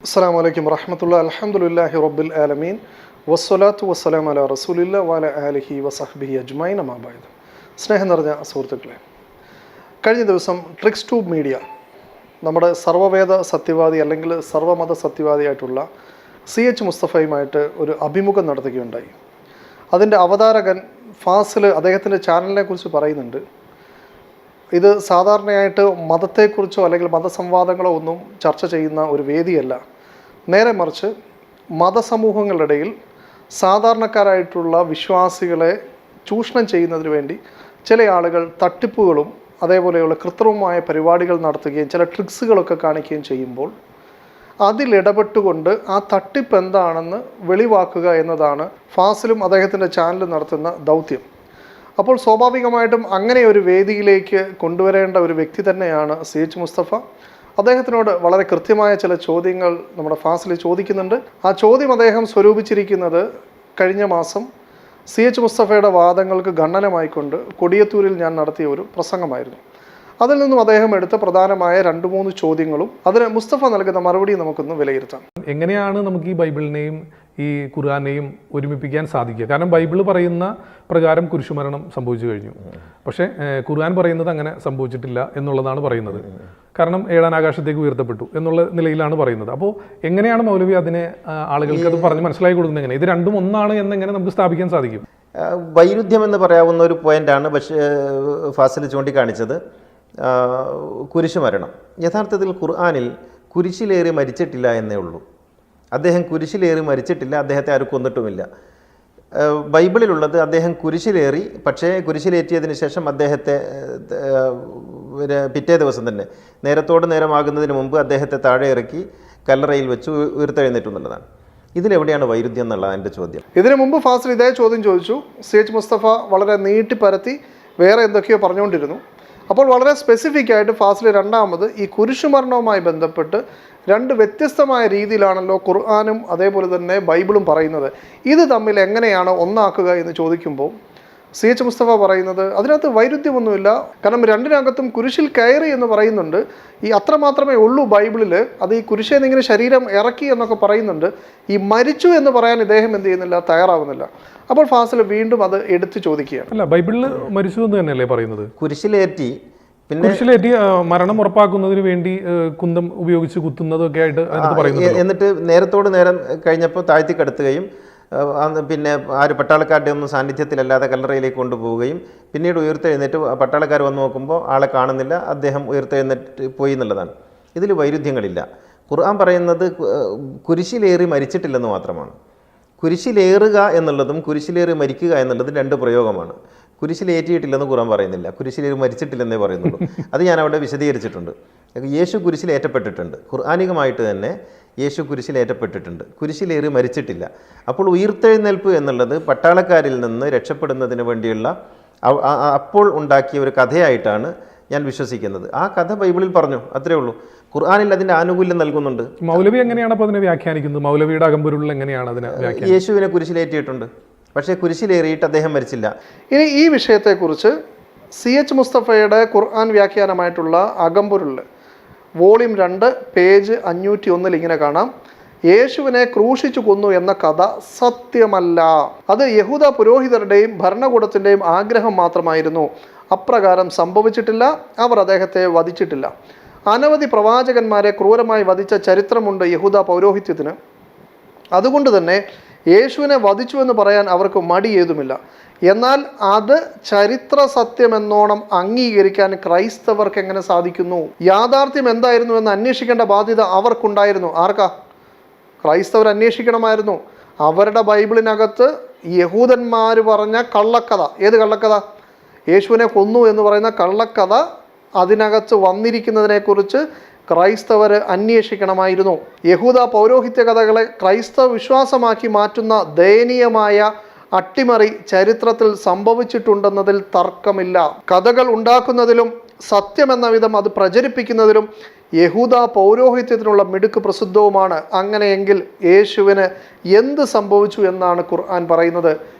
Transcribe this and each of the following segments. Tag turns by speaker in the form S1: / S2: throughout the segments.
S1: അസ്സലാമു അലൈക്കും വറഹ്മത്തുള്ളാഹി അൽഹംദുലില്ലാഹി റബ്ബിൽ ആലമീൻ വസ്സലാത്തു വസ്സലാമു അലാ റസൂലില്ലാ വഅലാ ആലിഹി വസഹ്ബിഹി അജ്മഈൻ അമ്മാ ബഅദ്. സ്നേഹം നിറഞ്ഞ സുഹൃത്തുക്കളെ, കഴിഞ്ഞ ദിവസം ട്രിക്സ് ട്യൂബ് മീഡിയ നമ്മുടെ സർവ്വവേദ സത്യവാദി അല്ലെങ്കിൽ സർവ്വമത സത്യവാദിയായിട്ടുള്ള CH മുസ്തഫയുമായിട്ട് ഒരു അഭിമുഖം നടത്തുകയുണ്ടായി. അതിൻ്റെ അവതാരകൻ ഫാസിൽ അദ്ദേഹത്തിൻ്റെ ചാനലിനെ കുറിച്ച് പറയുന്നുണ്ട്. ഇത് സാധാരണയായിട്ട് മതത്തെക്കുറിച്ചോ അല്ലെങ്കിൽ മതസംവാദങ്ങളോ ഒന്നും ചർച്ച ചെയ്യുന്ന ഒരു വേദിയല്ല. നേരെ മറിച്ച് മതസമൂഹങ്ങളുടെ ഇടയിൽ സാധാരണക്കാരായിട്ടുള്ള വിശ്വാസികളെ ചൂഷണം ചെയ്യുന്നതിന് വേണ്ടി ചില ആളുകൾ തട്ടിപ്പുകളും അതേപോലെയുള്ള കൃത്രിമമായ പരിപാടികൾ നടത്തുകയും ചില ട്രിക്സുകളൊക്കെ കാണിക്കുകയും ചെയ്യുമ്പോൾ അതിലിടപെട്ടുകൊണ്ട് ആ തട്ടിപ്പ് എന്താണെന്ന് വെളിവാക്കുക എന്നതാണ് ഫാസിലും അദ്ദേഹത്തിൻ്റെ ചാനലും നടത്തുന്ന ദൗത്യം. അപ്പോൾ സ്വാഭാവികമായിട്ടും അങ്ങനെ ഒരു വേദിയിലേക്ക് കൊണ്ടുവരേണ്ട ഒരു വ്യക്തി തന്നെയാണ് CH മുസ്തഫ. അദ്ദേഹത്തിനോട് വളരെ കൃത്യമായ ചില ചോദ്യങ്ങൾ നമ്മുടെ ഫാസിൽ ചോദിക്കുന്നുണ്ട്. ആ ചോദ്യം അദ്ദേഹം സ്വരൂപിച്ചിരിക്കുന്നത് കഴിഞ്ഞ മാസം CH മുസ്തഫയുടെ വാദങ്ങൾക്ക് ഖണ്ഡനമായിക്കൊണ്ട് കൊടിയത്തൂരിൽ ഞാൻ നടത്തിയ ഒരു പ്രസംഗമായിരുന്നു. അതിൽ നിന്നും അദ്ദേഹം എടുത്ത പ്രധാനമായ 2-3 ചോദ്യങ്ങളും അതിന് മുസ്തഫ നൽകുന്ന മറുപടി നമുക്കൊന്ന് വിലയിരുത്താം.
S2: എങ്ങനെയാണ് നമുക്ക് ഈ ബൈബിളിനെയും ഈ ഖുർആനെയും ഒരുമിപ്പിക്കാൻ സാധിക്കുക? കാരണം ബൈബിൾ പറയുന്ന പ്രകാരം കുരിശുമരണം സംഭവിച്ചു കഴിഞ്ഞു, പക്ഷേ ഖുർആൻ പറയുന്നത് അങ്ങനെ സംഭവിച്ചിട്ടില്ല എന്നുള്ളതാണ് പറയുന്നത്. കാരണം 7-ാം ആകാശത്തേക്ക് ഉയർത്തപ്പെട്ടു എന്നുള്ള നിലയിലാണ് പറയുന്നത്. അപ്പോൾ എങ്ങനെയാണ് മൗലവി അതിനെ ആളുകൾക്ക് അത് പറഞ്ഞ് മനസ്സിലാക്കി കൊടുക്കുന്നത്? എങ്ങനെ ഇത് രണ്ടും ഒന്നാണ് എന്നെങ്ങനെ നമുക്ക് സ്ഥാപിക്കാൻ സാധിക്കും?
S3: വൈരുദ്ധ്യം എന്ന് പറയാവുന്ന ഒരു പോയിന്റാണ് പക്ഷേ ഫാസിൽ ചൂണ്ടിക്കാണിച്ചത്. കുരിശുമരണം യഥാർത്ഥത്തിൽ ഖുർആനിൽ കുരിശിലേറി മരിച്ചിട്ടില്ല എന്നേ ഉള്ളൂ. അദ്ദേഹം കുരിശിലേറി മരിച്ചിട്ടില്ല, അദ്ദേഹത്തെ ആരും കൊന്നിട്ടുമില്ല. ബൈബിളിലുള്ളത് അദ്ദേഹം കുരിശിലേറി, പക്ഷേ കുരിശിലേറ്റിയതിന് ശേഷം അദ്ദേഹത്തെ പിറ്റേ ദിവസം തന്നെ നേരത്തോട് നേരമാകുന്നതിന് മുമ്പ് അദ്ദേഹത്തെ താഴെ ഇറക്കി കല്ലറയിൽ വെച്ച് ഉയർത്തെഴുന്നേറ്റു എന്നുള്ളതാണ്. ഇതിലെവിടെയാണ് വൈരുദ്ധ്യം എന്നുള്ളതാണ് എൻ്റെ ചോദ്യം.
S1: ഇതിനു മുമ്പ് ഫാസിൽ ഇതേ ചോദ്യം ചോദിച്ചു. CH മുസ്തഫ വളരെ നീട്ടിപ്പരത്തി വേറെ എന്തൊക്കെയോ പറഞ്ഞുകൊണ്ടിരുന്നു. അപ്പോൾ വളരെ സ്പെസിഫിക് ആയിട്ട് ഫാസിൽ രണ്ടാമത് ഈ കുരിശുമരണവുമായി ബന്ധപ്പെട്ട് 2 വ്യത്യസ്തമായ രീതിയിലാണല്ലോ ഖുർആനും അതേപോലെ തന്നെ ബൈബിളും പറയുന്നത്. ഇത് തമ്മിൽ എങ്ങനെയാണ് ഒന്നാക്കുക എന്ന് ചോദിക്കുമ്പോൾ CH മുസ്തഫ പറയുന്നത് അതിനകത്ത് വൈരുദ്ധ്യമൊന്നുമില്ല. കാരണം രണ്ടിനകത്തും കുരിശിൽ കയറി എന്ന് പറയുന്നുണ്ട്. ഈ അത്ര മാത്രമേ ഉള്ളൂ ബൈബിളിൽ. അത് ഈ കുരിശിൽ നിന്നിങ്ങനെ ശരീരം ഇറക്കി എന്നൊക്കെ പറയുന്നുണ്ട്. ഈ മരിച്ചു എന്ന് പറയാൻ ഇദ്ദേഹം എന്ത് ചെയ്യുന്നില്ല, തയ്യാറാവുന്നില്ല. അപ്പോൾ ഫാസിൽ വീണ്ടും അത് എടുത്ത് ചോദിക്കുകയാണ്.
S2: അല്ല, ബൈബിളിൽ മരിച്ചു എന്ന് തന്നെയല്ലേ പറയുന്നത്?
S3: കുരിശിലേറ്റി
S2: കുരിശിലേറ്റി മരണം ഉറപ്പാക്കുന്നതിന് വേണ്ടി കുന്തം ഉപയോഗിച്ച് കുത്തുന്നതൊക്കെ ആയിട്ട് പറയുന്നത്.
S3: എന്നിട്ട് നേരത്തോട് നേരം കഴിഞ്ഞപ്പോൾ താഴ്ത്തി കടത്തുകയും പിന്നെ പട്ടാളക്കാരുടെ ഒന്നും സാന്നിധ്യത്തിലല്ലാതെ കല്ലറയിലേക്ക് കൊണ്ടുപോവുകയും പിന്നീട് ഉയർത്തെഴുന്നേറ്റ് പട്ടാളക്കാർ വന്ന് നോക്കുമ്പോൾ ആളെ കാണുന്നില്ല, അദ്ദേഹം ഉയർത്തെഴുന്നേറ്റ് പോയി എന്നുള്ളതാണ്. ഇതിൽ വൈരുദ്ധ്യങ്ങളില്ല. ഖുർആൻ പറയുന്നത് കുരിശിലേറി മരിച്ചിട്ടില്ലെന്ന് മാത്രമാണ്. കുരിശിലേറുക എന്നുള്ളതും കുരിശിലേറി മരിക്കുക എന്നുള്ളതും 2 പ്രയോഗമാണ്. കുരിശിലേറ്റിയിട്ടില്ലെന്ന് ഖുർആൻ പറയുന്നില്ല, കുരിശിലേറി മരിച്ചിട്ടില്ലെന്നേ പറയുന്നുള്ളൂ. അത് ഞാൻ അവിടെ വിശദീകരിച്ചിട്ടുണ്ട്. യേശു കുരിശിലേറ്റപ്പെട്ടിട്ടുണ്ട്, ഖുർആനികമായിട്ട് തന്നെ യേശു കുരിശിലേറ്റപ്പെട്ടിട്ടുണ്ട്, കുരിശിലേറി മരിച്ചിട്ടില്ല. അപ്പോൾ ഉയർത്തെഴുന്നേൽപ്പ് എന്നുള്ളത് പട്ടാളക്കാരിൽ നിന്ന് രക്ഷപ്പെടുന്നതിന് വേണ്ടിയുള്ള അപ്പോൾ ഉണ്ടാക്കിയ ഒരു കഥയായിട്ടാണ് ഞാൻ വിശ്വസിക്കുന്നത്. ആ കഥ ബൈബിളിൽ പറഞ്ഞു, അത്രേ ഉള്ളൂ. ഖുർആനിൽ അതിൻ്റെ ആനുകൂല്യം നൽകുന്നുണ്ട്.
S2: മൗലവി എങ്ങനെയാണ് അപ്പോൾ അതിനെ വ്യാഖ്യാനിക്കുന്നത്? മൗലവിയുടെ അകമ്പൊരുൾ എങ്ങനെയാണ് അതിനെ വ്യാഖ്യാനിക്കുന്നത്?
S3: യേശുവിനെ കുരിശിലേറ്റിയിട്ടുണ്ട്, പക്ഷേ കുരിശിലേറിയിട്ട് അദ്ദേഹം മരിച്ചില്ല.
S1: ഇനി ഈ വിഷയത്തെക്കുറിച്ച് CH മുസ്തഫയുടെ ഖുർആൻ വ്യാഖ്യാനമായിട്ടുള്ള അകമ്പൊരുൾ വോളിയം 2 പേജ് 501 ഇങ്ങനെ കാണാം: യേശുവിനെ ക്രൂശിച്ചു കൊന്നു എന്ന കഥ സത്യമല്ല. അത് യഹൂദ പുരോഹിതരുടെയും ഭരണകൂടത്തിൻ്റെയും ആഗ്രഹം മാത്രമായിരുന്നു. അപ്രകാരം സംഭവിച്ചിട്ടില്ല. അവർ അദ്ദേഹത്തെ വധിച്ചിട്ടില്ല. അനവധി പ്രവാചകന്മാരെ ക്രൂരമായി വധിച്ച ചരിത്രമുണ്ട് യഹൂദ പൗരോഹിത്യത്തിന്. അതുകൊണ്ട് തന്നെ യേശുവിനെ വധിച്ചു എന്ന് പറയാൻ അവർക്ക് മടി ഏതുമില്ല. എന്നാൽ അത് ചരിത്ര സത്യമെന്നോണം അംഗീകരിക്കാൻ ക്രൈസ്തവർക്ക് എങ്ങനെ സാധിക്കുന്നു? യാഥാർത്ഥ്യം എന്തായിരുന്നു എന്ന് അന്വേഷിക്കേണ്ട ബാധ്യത അവർക്കുണ്ടായിരുന്നു. ആർക്കാ? ക്രൈസ്തവർ അന്വേഷിക്കണമായിരുന്നു. അവരുടെ ബൈബിളിനകത്ത് യഹൂദന്മാർ പറഞ്ഞ കള്ളക്കഥ, ഏത് കള്ളക്കഥ? യേശുവിനെ കൊന്നു എന്ന് പറയുന്ന കള്ളക്കഥ അതിനകത്ത് വന്നിരിക്കുന്നതിനെക്കുറിച്ച് ക്രൈസ്തവർ അന്വേഷിക്കണമായിരുന്നു. യഹൂദ പൗരോഹിത്യ കഥകളെ ക്രൈസ്തവ വിശ്വാസമാക്കി മാറ്റുന്ന ദയനീയമായ അട്ടിമറി ചരിത്രത്തിൽ സംഭവിച്ചിട്ടുണ്ടെന്നതിൽ തർക്കമില്ല. കഥകൾ ഉണ്ടാക്കുന്നതിലും സത്യമെന്ന വിധം അത് പ്രചരിപ്പിക്കുന്നതിലും യഹൂദ പൗരോഹിത്യത്തിനുള്ള മിടുക്ക് പ്രസിദ്ധവുമാണ്. അങ്ങനെയെങ്കിൽ യേശുവിന് എന്ത് സംഭവിച്ചു എന്നാണ് ഖുർആൻ പറയുന്നത്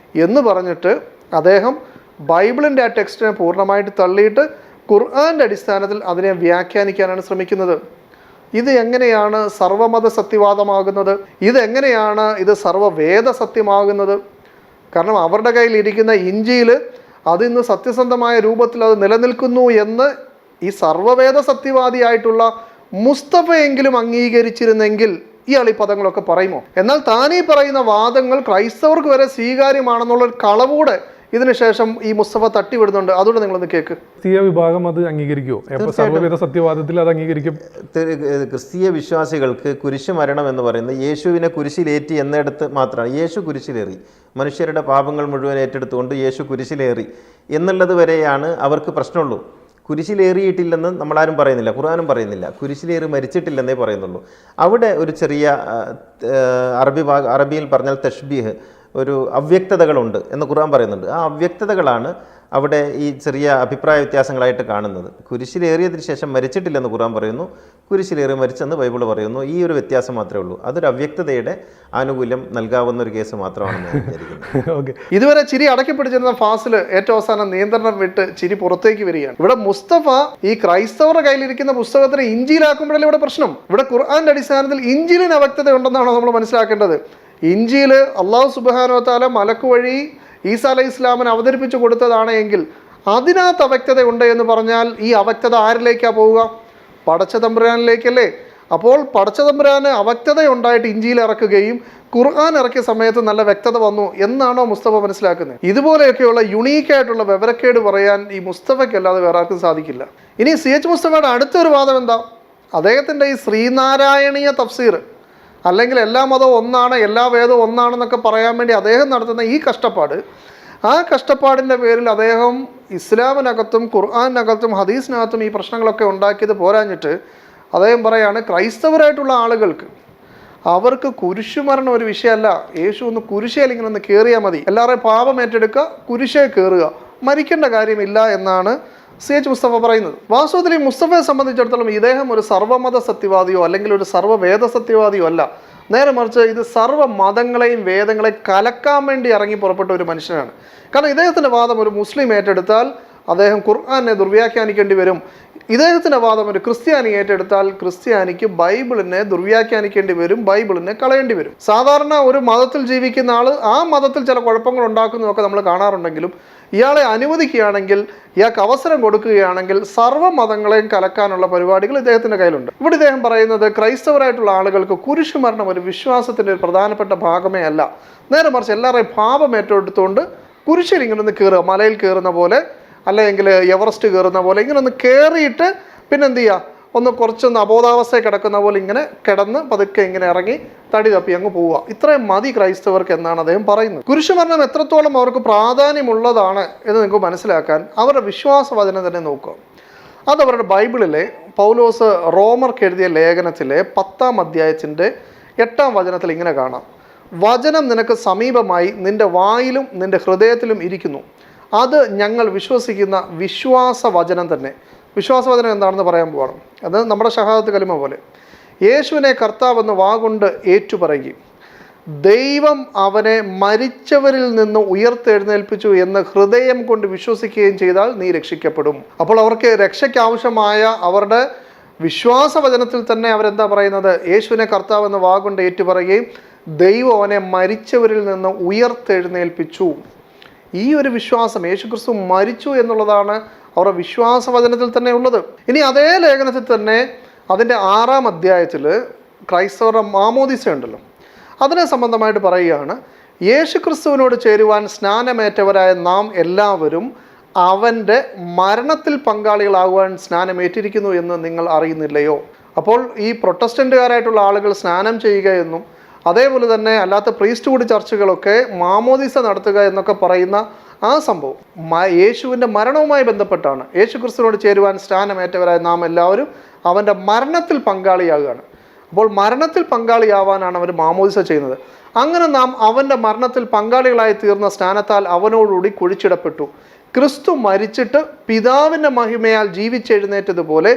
S1: എന്ന് പറഞ്ഞിട്ട് അദ്ദേഹം ബൈബിളിൻ്റെ ആ ടെക്സ്റ്റിനെ പൂർണ്ണമായിട്ട് തള്ളിയിട്ട് ഖുർആൻ്റെ അടിസ്ഥാനത്തിൽ അതിനെ വ്യാഖ്യാനിക്കാനാണ് ശ്രമിക്കുന്നത്. ഇത് എങ്ങനെയാണ് സർവമത സത്യവാദമാകുന്നത്? ഇതെങ്ങനെയാണ് ഇത് സർവവേദ സത്യമാകുന്നത്? കാരണം അവരുടെ കയ്യിൽ ഇരിക്കുന്ന ഇഞ്ചിയിൽ അതിന്ന് സത്യസന്ധമായ രൂപത്തിൽ അത് നിലനിൽക്കുന്നു എന്ന് ഈ സർവവേദ സത്യവാദിയായിട്ടുള്ള മുസ്തഫയെങ്കിലും അംഗീകരിച്ചിരുന്നെങ്കിൽ ഇയാൾ ഈ പദങ്ങളൊക്കെ പറയുമോ? എന്നാൽ താനീ പറയുന്ന വാദങ്ങൾ ക്രൈസ്തവർക്ക് വരെ സ്വീകാര്യമാണെന്നുള്ളൊരു കളവൂടെ ഇതിനുശേഷം ഈ മുസ്തഫ തട്ടിവിടുന്നുണ്ട്. അതുകൊണ്ട് നിങ്ങളൊന്ന് കേൾക്ക്.
S2: ക്രിസ്തീയ വിഭാഗം അത് അംഗീകരിക്കുമോ? സർവ്വവേദ സത്യവാദത്തിൽ അത് അംഗീകരിക്കും.
S3: ക്രിസ്തീയ വിശ്വാസികൾക്ക് കുരിശ് മരണം എന്ന് പറയുന്നത് യേശുവിനെ കുരിശിലേറ്റി എന്നിടത്ത് മാത്രമാണ്. യേശു കുരിശിലേറി, മനുഷ്യരുടെ പാപങ്ങൾ മുഴുവൻ ഏറ്റെടുത്തുകൊണ്ട് യേശു കുരിശിലേറി എന്നുള്ളത് വരെയാണ് അവർക്ക് പ്രശ്നമുള്ളൂ. കുരിശിലേറിയിട്ടില്ലെന്ന് നമ്മളാരും പറയുന്നില്ല, ഖുർആനും പറയുന്നില്ല. കുരിശിലേറി മരിച്ചിട്ടില്ലെന്നേ പറയുന്നുള്ളൂ. അവിടെ ഒരു ചെറിയ അറബിയിൽ പറഞ്ഞാൽ തഷ്ബീഹ്, ഒരു അവ്യക്തതകളുണ്ട് എന്ന് ഖുർആൻ പറയുന്നുണ്ട്. ആ അവ്യക്തതകളാണ് അവിടെ ഈ ചെറിയ അഭിപ്രായ വ്യത്യാസങ്ങളായിട്ട് കാണുന്നത്. കുരിശിലേറിയതിന് ശേഷം മരിച്ചിട്ടില്ലെന്ന് ഖുർആൻ പറയുന്നു, കുരിശിലേറി മരിച്ചെന്ന് ബൈബിൾ പറയുന്നു. ഈ ഒരു വ്യത്യാസം മാത്രമേ ഉള്ളൂ. അതൊരു അവ്യക്തതയുടെ ആനുകൂല്യം നൽകാവുന്ന ഒരു കേസ് മാത്രമാണെന്ന് ഞാൻ വിചാരിക്കുന്നത്.
S1: ഓക്കെ, ഇതുവരെ ചിരി അടക്കിപ്പിടിച്ചിരുന്ന ഫാസിൽ ഏറ്റവും അവസാനം നിയന്ത്രണം വിട്ട് ചിരി പുറത്തേക്ക് വരികയാണ്. ഇവിടെ മുസ്തഫ ഈ ക്രൈസ്തവരുടെ കയ്യിലിരിക്കുന്ന പുസ്തകത്തിന് ഇഞ്ചിയിലാക്കുമ്പോഴല്ലേ ഇവിടെ പ്രശ്നം. ഇവിടെ ഖുർആന്റെ അടിസ്ഥാനത്തിൽ ഇഞ്ചിലിന് അവ്യക്തത ഉണ്ടെന്നാണ് നമ്മൾ മനസ്സിലാക്കേണ്ടത്. ഇഞ്ചിയിൽ അള്ളാഹു സുബ്ഹാനഹു വ തആല മലക്ക് വഴി ഈസാ അലൈഹി ഇസ്ലാമിന് അവതരിപ്പിച്ചു കൊടുത്തതാണ് എങ്കിൽ അതിനകത്ത് അവ്യക്തത ഉണ്ട് എന്ന് പറഞ്ഞാൽ ഈ അവ്യക്തത ആരിലേക്കാണ് പോവുക? പടച്ച തമ്പുരാനിലേക്കല്ലേ. അപ്പോൾ പടച്ച തമ്പുരാന് അവ്യക്തത ഉണ്ടായിട്ട് ഇഞ്ചിയിൽ ഇറക്കുകയും ഖുർആൻ ഇറക്കിയ സമയത്ത് നല്ല വ്യക്തത വന്നു എന്നാണോ മുസ്തഫ മനസ്സിലാക്കുന്നത്? ഇതുപോലെയൊക്കെയുള്ള യുണീക്കായിട്ടുള്ള വിവരക്കേട് പറയാൻ ഈ മുസ്തഫയ്ക്കല്ലാതെ വേറെ ആർക്കും സാധിക്കില്ല. ഇനി CH മുസ്തഫയുടെ അടുത്തൊരു വാദം എന്താ? അദ്ദേഹത്തിൻ്റെ ഈ ശ്രീനാരായണീയ തഫ്സീർ, അല്ലെങ്കിൽ എല്ലാ മതവും ഒന്നാണ്, എല്ലാ വേദവും ഒന്നാണെന്നൊക്കെ പറയാൻ വേണ്ടി അദ്ദേഹം നടത്തുന്ന ഈ കഷ്ടപ്പാട്, ആ കഷ്ടപ്പാടിൻ്റെ പേരിൽ അദ്ദേഹം ഇസ്ലാമിനകത്തും ഖുർആനകത്തും ഹദീസിനകത്തും ഈ പ്രശ്നങ്ങളൊക്കെ ഉണ്ടാക്കിയത് പോരാഞ്ഞിട്ട് അദ്ദേഹം പറയാണ് ക്രൈസ്തവരായിട്ടുള്ള ആളുകൾക്ക് അവർക്ക് കുരിശുമരണം ഒരു വിഷയമല്ല. യേശു ഒന്ന് കുരിശേൽ ഇങ്ങനെ ഒന്ന് കയറിയാൽ മതി, എല്ലാവരെയും പാപം ഏറ്റെടുക്കുക, കുരിശേ കയറുക, മരിക്കേണ്ട കാര്യമില്ല എന്നാണ് CH മുസ്തഫ പറയുന്നത്. വാസ്തവത്തിൽ ഈ മുസ്തഫയെ സംബന്ധിച്ചിടത്തോളം ഇദ്ദേഹം ഒരു സർവ്വമത സത്യവാദിയോ അല്ലെങ്കിൽ ഒരു സർവ്വവേദ സത്യവാദിയോ അല്ല. നേരെ മറിച്ച് ഇത് സർവ്വ മതങ്ങളെയും വേദങ്ങളെയും കലക്കാൻ വേണ്ടി ഇറങ്ങി പുറപ്പെട്ട ഒരു മനുഷ്യനാണ്. കാരണം ഇദ്ദേഹത്തിൻ്റെ വാദം ഒരു മുസ്ലിം ഏറ്റെടുത്താൽ അദ്ദേഹം ഖുർആനെ ദുർവ്യാഖ്യാനിക്കേണ്ടി വരും. ഇദ്ദേഹത്തിൻ്റെ വാദം ഒരു ക്രിസ്ത്യാനി ഏറ്റെടുത്താൽ ക്രിസ്ത്യാനിക്ക് ബൈബിളിനെ ദുർവ്യാഖ്യാനിക്കേണ്ടി വരും, ബൈബിളിനെ കളയേണ്ടി വരും. സാധാരണ ഒരു മതത്തിൽ ജീവിക്കുന്ന ആൾ ആ മതത്തിൽ ചില കുഴപ്പങ്ങൾ ഉണ്ടാക്കുന്നതൊക്കെ നമ്മൾ കാണാറുണ്ടെങ്കിലും ഇയാളെ അനുവദിക്കുകയാണെങ്കിൽ, ഇയാൾക്ക് അവസരം കൊടുക്കുകയാണെങ്കിൽ സർവ്വ മതങ്ങളെയും കലക്കാനുള്ള പരിപാടികൾ ഇദ്ദേഹത്തിൻ്റെ കയ്യിലുണ്ട്. ഇവിടെ ഇദ്ദേഹം പറയുന്നത് ക്രൈസ്തവരായിട്ടുള്ള ആളുകൾക്ക് കുരിശുമരണം ഒരു വിശ്വാസത്തിൻ്റെ ഒരു പ്രധാനപ്പെട്ട ഭാഗമേ അല്ല. നേരെ മറിച്ച് എല്ലാവരെയും പാപം ഏറ്റെടുത്തുകൊണ്ട് കുരിശിൽ ഇങ്ങനെ ഒന്ന് കയറുക, മലയിൽ കയറുന്ന പോലെ അല്ലെങ്കിൽ എവറസ്റ്റ് കയറുന്ന പോലെ ഇങ്ങനെ ഒന്ന് കയറിയിട്ട് പിന്നെ എന്ത് ചെയ്യുക, ഒന്ന് കുറച്ചൊന്ന് അബോധാവസ്ഥയിൽ കിടക്കുന്ന പോലെ ഇങ്ങനെ കിടന്ന് പതുക്കെ ഇങ്ങനെ ഇറങ്ങി തടി തപ്പി അങ്ങ് പോവുക. ഇത്രയും മതി ക്രൈസ്തവർക്ക് എന്നാണ് അദ്ദേഹം പറയുന്നത്. കുരിശുമരണം എത്രത്തോളം അവർക്ക് പ്രാധാന്യമുള്ളതാണ് എന്ന് നിങ്ങൾക്ക് മനസ്സിലാക്കാൻ അവരുടെ വിശ്വാസവചനം തന്നെ നോക്കുക. അതവരുടെ ബൈബിളിലെ പൗലോസ് റോമർക്ക് എഴുതിയ ലേഖനത്തിലെ 10-ാം അധ്യായത്തിൻ്റെ 8-ാം വചനത്തിൽ ഇങ്ങനെ കാണാം: വചനം നിനക്ക് സമീപമായി നിൻ്റെ വായിലും നിൻ്റെ ഹൃദയത്തിലും ഇരിക്കുന്നു, അത് ഞങ്ങൾ വിശ്വസിക്കുന്ന വിശ്വാസവചനം തന്നെ. വിശ്വാസവചനം എന്താണെന്ന് പറയാൻ പോകണം. അത് നമ്മുടെ ഷഹാദത്ത് കലിമ പോലെ യേശുവിനെ കർത്താവെന്ന് വാഗൊണ്ട് ഏറ്റുപറയുകയും ദൈവം അവനെ മരിച്ചവരിൽ നിന്ന് ഉയർത്തെഴുന്നേൽപ്പിച്ചു എന്ന് ഹൃദയം കൊണ്ട് വിശ്വസിക്കുകയും ചെയ്താൽ നീ രക്ഷിക്കപ്പെടും. അപ്പോൾ അവർക്ക് രക്ഷയ്ക്ക് ആവശ്യമായ അവരുടെ വിശ്വാസവചനത്തിൽ തന്നെ അവരെന്താ പറയുന്നത്? യേശുവിനെ കർത്താവെന്ന് വാഗൊണ്ട് ഏറ്റുപറയുകയും ദൈവം അവനെ മരിച്ചവരിൽ നിന്ന് ഉയർത്തെഴുന്നേൽപ്പിച്ചു. ഈ ഒരു വിശ്വാസം, യേശുക്രിസ്തു മരിച്ചു എന്നുള്ളതാണ് അവരുടെ വിശ്വാസവചനത്തിൽ തന്നെ ഉള്ളത്. ഇനി അതേ ലേഖനത്തിൽ തന്നെ അതിൻ്റെ 6-ാം അധ്യായത്തിൽ ക്രൈസ്തവരുടെ മാമോദിസ ഉണ്ടല്ലോ, അതിനെ സംബന്ധമായിട്ട് പറയുകയാണ്: യേശുക്രിസ്തുവിനോട് ചേരുവാൻ സ്നാനമേറ്റവരായ നാം എല്ലാവരും അവൻ്റെ മരണത്തിൽ പങ്കാളികളാകുവാൻ സ്നാനമേറ്റിരിക്കുന്നു എന്ന് നിങ്ങൾ അറിയുന്നില്ലയോ? അപ്പോൾ ഈ പ്രൊട്ടസ്റ്റൻ്റുകാരായിട്ടുള്ള ആളുകൾ സ്നാനം ചെയ്യുക എന്നും അതേപോലെ തന്നെ അല്ലാത്ത പ്രീസ്റ്റ്ഹുഡ് ചർച്ചുകളൊക്കെ മാമോദിസ നടത്തുക എന്നൊക്കെ പറയുന്ന ആ സംഭവം യേശുവിൻ്റെ മരണവുമായി ബന്ധപ്പെട്ടാണ്. യേശു ക്രിസ്തുവിനോട് ചേരുവാൻ സ്നാനമേറ്റവരായ നാം എല്ലാവരും അവൻ്റെ മരണത്തിൽ പങ്കാളിയാകുകയാണ്. അപ്പോൾ മരണത്തിൽ പങ്കാളിയാവാനാണ് അവർ മാമോദിസ ചെയ്യുന്നത്. അങ്ങനെ നാം അവൻ്റെ മരണത്തിൽ പങ്കാളികളായി തീർന്ന സ്നാനത്താൽ അവനോടുകൂടി കുഴിച്ചിടപ്പെട്ടു. ക്രിസ്തു മരിച്ചിട്ട് പിതാവിൻ്റെ മഹിമയാൽ ജീവിച്ചെഴുന്നേറ്റതുപോലെ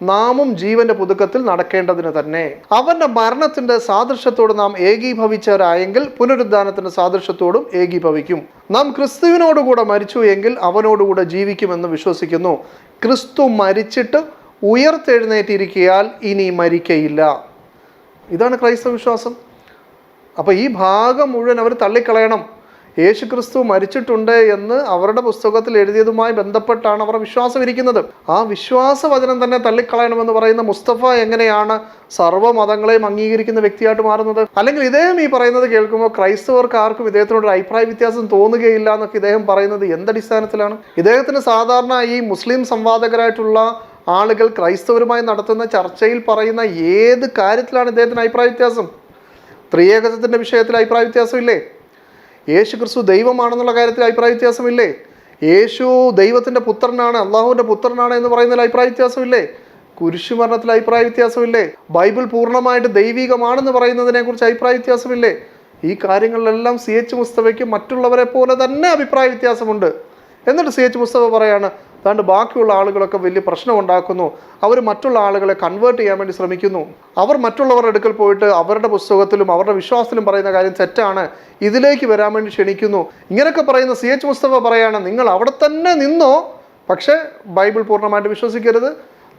S1: നാമും ജീവന്റെ പുതുക്കത്തിൽ നടക്കേണ്ടതിന് തന്നെ. അവന്റെ മരണത്തിന്റെ സാദൃശ്യത്തോട് നാം ഏകീഭവിച്ചവരായെങ്കിൽ പുനരുദ്ധാനത്തിന്റെ സാദൃശ്യത്തോടും ഏകീഭവിക്കും. നാം ക്രിസ്തുവിനോടുകൂടെ മരിച്ചു എങ്കിൽ അവനോടുകൂടെ ജീവിക്കുമെന്ന് വിശ്വസിക്കുന്നു. ക്രിസ്തു മരിച്ചിട്ട് ഉയർത്തെഴുന്നേറ്റിരിക്കയാൽ ഇനി മരിക്കയില്ല. ഇതാണ് ക്രൈസ്തവ വിശ്വാസം. അപ്പോൾ ഈ ഭാഗം മുഴുവൻ അവർ തള്ളിക്കളയണം. യേശുക്രിസ്തു മരിച്ചിട്ടുണ്ട് എന്ന് അവരുടെ പുസ്തകത്തിൽ എഴുതിയതുമായി ബന്ധപ്പെട്ടാണ് അവരുടെ വിശ്വാസം ഇരിക്കുന്നത്. ആ വിശ്വാസവചനം തന്നെ തള്ളിക്കളയണമെന്ന് പറയുന്ന മുസ്തഫ എങ്ങനെയാണ് സർവ്വമതങ്ങളെയും അംഗീകരിക്കുന്ന വ്യക്തിയായിട്ട് മാറുന്നത്? അല്ലെങ്കിൽ ഇദ്ദേഹം ഈ പറയുന്നത് കേൾക്കുമ്പോൾ ക്രൈസ്തവർക്ക് ആർക്കും ഇദ്ദേഹത്തിനോട് അഭിപ്രായ വ്യത്യാസം തോന്നുകയില്ല എന്നൊക്കെ ഇദ്ദേഹം പറയുന്നത് എന്തടിസ്ഥാനത്തിലാണ്? ഇദ്ദേഹത്തിന് സാധാരണ ഈ മുസ്ലിം സംവാദകരായിട്ടുള്ള ആളുകൾ ക്രൈസ്തവരുമായി നടത്തുന്ന ചർച്ചയിൽ പറയുന്ന ഏത് കാര്യത്തിലാണ് ഇദ്ദേഹത്തിന് അഭിപ്രായ വ്യത്യാസം? ത്രിയേകത്വത്തിൻ്റെ വിഷയത്തിൽ അഭിപ്രായ വ്യത്യാസമില്ലേ? യേശു ക്രിസ്തു ദൈവമാണെന്നുള്ള കാര്യത്തിൽ അഭിപ്രായ വ്യത്യാസമില്ലേ? യേശു ദൈവത്തിൻ്റെ പുത്രനാണ്, അള്ളാഹുവിൻ്റെ പുത്രനാണ് എന്ന് പറയുന്നതിൽ അഭിപ്രായ വ്യത്യാസമില്ലേ? കുരിശുമരണത്തിൽ അഭിപ്രായ വ്യത്യാസമില്ലേ? ബൈബിൾ പൂർണ്ണമായിട്ട് ദൈവികമാണെന്ന് പറയുന്നതിനെ കുറിച്ച് അഭിപ്രായ വ്യത്യാസമില്ലേ? ഈ കാര്യങ്ങളിലെല്ലാം CH മുസ്തഫയ്ക്ക് മറ്റുള്ളവരെ പോലെ തന്നെ അഭിപ്രായ വ്യത്യാസമുണ്ട്. എന്നിട്ട് CH മുസ്തഫ പറയാണ്, അതുകൊണ്ട് ബാക്കിയുള്ള ആളുകളൊക്കെ വലിയ പ്രശ്നം ഉണ്ടാക്കുന്നു, അവർ മറ്റുള്ള ആളുകളെ കൺവേർട്ട് ചെയ്യാൻ വേണ്ടി ശ്രമിക്കുന്നു, അവർ മറ്റുള്ളവരുടെ അടുക്കൽ പോയിട്ട് അവരുടെ പുസ്തകത്തിലും അവരുടെ വിശ്വാസത്തിലും പറയുന്ന കാര്യം തെറ്റാണ്, ഇതിലേക്ക് വരാൻ വേണ്ടി ക്ഷണിക്കുന്നു. ഇങ്ങനെയൊക്കെ പറയുന്ന CH മുസ്തഫ പറയാണ്, നിങ്ങൾ അവിടെ തന്നെ നിന്നോ, പക്ഷേ ബൈബിൾ പൂർണ്ണമായിട്ട് വിശ്വസിക്കരുത്,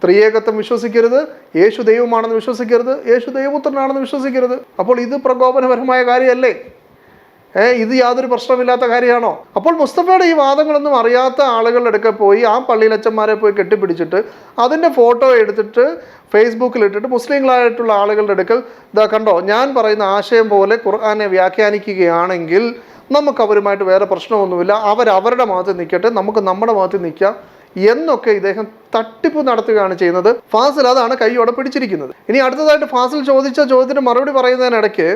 S1: ത്രിയേകത്വം വിശ്വസിക്കരുത്, യേശു ദൈവമാണെന്ന് വിശ്വസിക്കരുത്, യേശു ദൈവപുത്രനാണെന്ന് വിശ്വസിക്കരുത്. അപ്പോൾ ഇത് പ്രകോപനപരമായ കാര്യമല്ലേ? ഇത് യാതൊരു പ്രശ്നമില്ലാത്ത കാര്യമാണോ? അപ്പോൾ മുസ്തഫയുടെ ഈ വാദങ്ങളൊന്നും അറിയാത്ത ആളുകളുടെ അടുക്കൽ പോയി ആ പള്ളിയിലച്ചന്മാരെ പോയി കെട്ടിപ്പിടിച്ചിട്ട് അതിൻ്റെ ഫോട്ടോ എടുത്തിട്ട് ഫേസ്ബുക്കിൽ ഇട്ടിട്ട് മുസ്ലിങ്ങളായിട്ടുള്ള ആളുകളുടെ അടുക്കൽ ഇതാ കണ്ടോ, ഞാൻ പറയുന്ന ആശയം പോലെ ഖുർആനെ വ്യാഖ്യാനിക്കുകയാണെങ്കിൽ നമുക്ക് അവരുമായിട്ട് വേറെ പ്രശ്നമൊന്നുമില്ല, അവരവരുടെ മതത്തിൽ നിൽക്കട്ടെ, നമുക്ക് നമ്മുടെ മതത്തിൽ നിൽക്കാം എന്നൊക്കെ ഇദ്ദേഹം തട്ടിപ്പ് നടത്തുകയാണ് ചെയ്യുന്നത്. ഫാസിൽ അതാണ് കൈയോടെ പിടിച്ചിരിക്കുന്നത്. ഇനി അടുത്തതായിട്ട് ഫാസിൽ ചോദിച്ച ചോദ്യത്തിന് മറുപടി പറയുന്നതിനിടയ്ക്ക്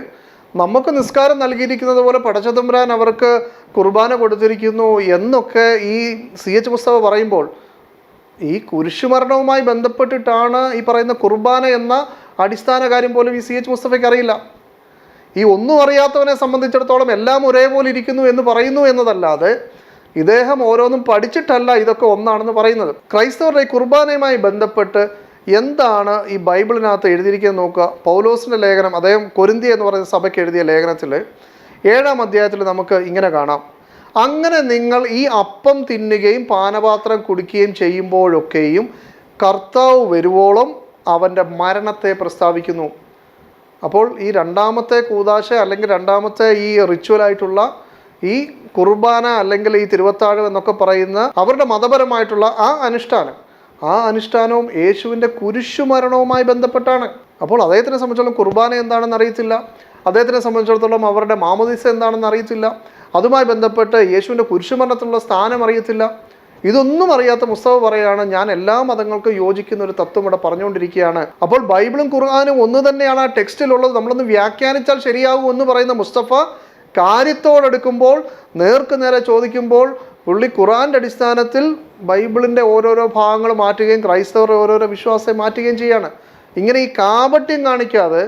S1: നമുക്ക് നിസ്കാരം നൽകിയിരിക്കുന്നത് പോലെ പടച്ചതമ്പുരാൻ അവർക്ക് കുർബാന കൊടുത്തിരിക്കുന്നു എന്നൊക്കെ ഈ CH മുസ്തഫ പറയുമ്പോൾ ഈ കുരിശുമരണവുമായി ബന്ധപ്പെട്ടിട്ടാണ് ഈ പറയുന്ന കുർബാന എന്ന അടിസ്ഥാന കാര്യം പോലും ഈ CH മുസ്തഫയ്ക്ക് അറിയില്ല. ഈ ഒന്നും അറിയാത്തവനെ സംബന്ധിച്ചിടത്തോളം എല്ലാം ഒരേപോലെ ഇരിക്കുന്നു എന്ന് പറയുന്നു എന്നതല്ലാതെ ഇദ്ദേഹം ഓരോന്നും പഠിച്ചിട്ടല്ല ഇതൊക്കെ ഒന്നാണെന്ന് പറയുന്നത്. ക്രൈസ്തവരുടെ ഈ കുർബാനയുമായി ബന്ധപ്പെട്ട് എന്താണ് ഈ ബൈബിളിനകത്ത് എഴുതിയിരിക്കുന്നത് നോക്കുക. പൗലോസിൻ്റെ ലേഖനം, അദ്ദേഹം കൊരിന്തി എന്ന് പറയുന്ന സഭയ്ക്ക് എഴുതിയ ലേഖനത്തിൽ 7-ാം അധ്യായത്തിൽ നമുക്ക് ഇങ്ങനെ കാണാം, അങ്ങനെ നിങ്ങൾ ഈ അപ്പം തിന്നുകയും പാനപാത്രം കുടിക്കുകയും ചെയ്യുമ്പോഴൊക്കെയും കർത്താവ് വരുവോളം അവൻ്റെ മരണത്തെ പ്രസ്താവിക്കുന്നു. അപ്പോൾ ഈ രണ്ടാമത്തെ കൂദാശ അല്ലെങ്കിൽ രണ്ടാമത്തെ ഈ റിച്വലായിട്ടുള്ള ഈ കുർബാന അല്ലെങ്കിൽ ഈ തിരുവത്താഴം എന്നൊക്കെ പറയുന്ന അവരുടെ മതപരമായിട്ടുള്ള ആ അനുഷ്ഠാനവും യേശുവിൻ്റെ കുരിശുമരണവുമായി ബന്ധപ്പെട്ടാണ്. അപ്പോൾ അദ്ദേഹത്തിനെ സംബന്ധിച്ചിടത്തോളം കുർബാന എന്താണെന്ന് അറിയത്തില്ല, അദ്ദേഹത്തിനെ സംബന്ധിച്ചിടത്തോളം അവരുടെ മാമോദീസ എന്താണെന്ന് അറിയത്തില്ല, അതുമായി ബന്ധപ്പെട്ട് യേശുവിൻ്റെ കുരിശുമരണത്തിലുള്ള സ്ഥാനം അറിയത്തില്ല. ഇതൊന്നും അറിയാത്ത മുസ്തഫ പറയാണ്, ഞാൻ എല്ലാ മതങ്ങൾക്കും യോജിക്കുന്ന ഒരു തത്വം ഇവിടെ പറഞ്ഞുകൊണ്ടിരിക്കുകയാണ്. അപ്പോൾ ബൈബിളും ഖുർആനും ഒന്ന് തന്നെയാണ് ആ ടെക്സ്റ്റിലുള്ളത്, നമ്മളൊന്ന് വ്യാഖ്യാനിച്ചാൽ ശരിയാകും എന്ന് പറയുന്ന മുസ്തഫ കാര്യത്തോടെടുക്കുമ്പോൾ നേർക്ക് നേരെ ചോദിക്കുമ്പോൾ പുള്ളി ഖുർആൻ്റെ അടിസ്ഥാനത്തിൽ ബൈബിളിൻ്റെ ഓരോരോ ഭാഗങ്ങൾ മാറ്റുകയും ക്രൈസ്തവരുടെ ഓരോരോ വിശ്വാസം മാറ്റുകയും ചെയ്യാണ്. ഇങ്ങനെ ഈ കാപട്യം കാണിക്കാതെ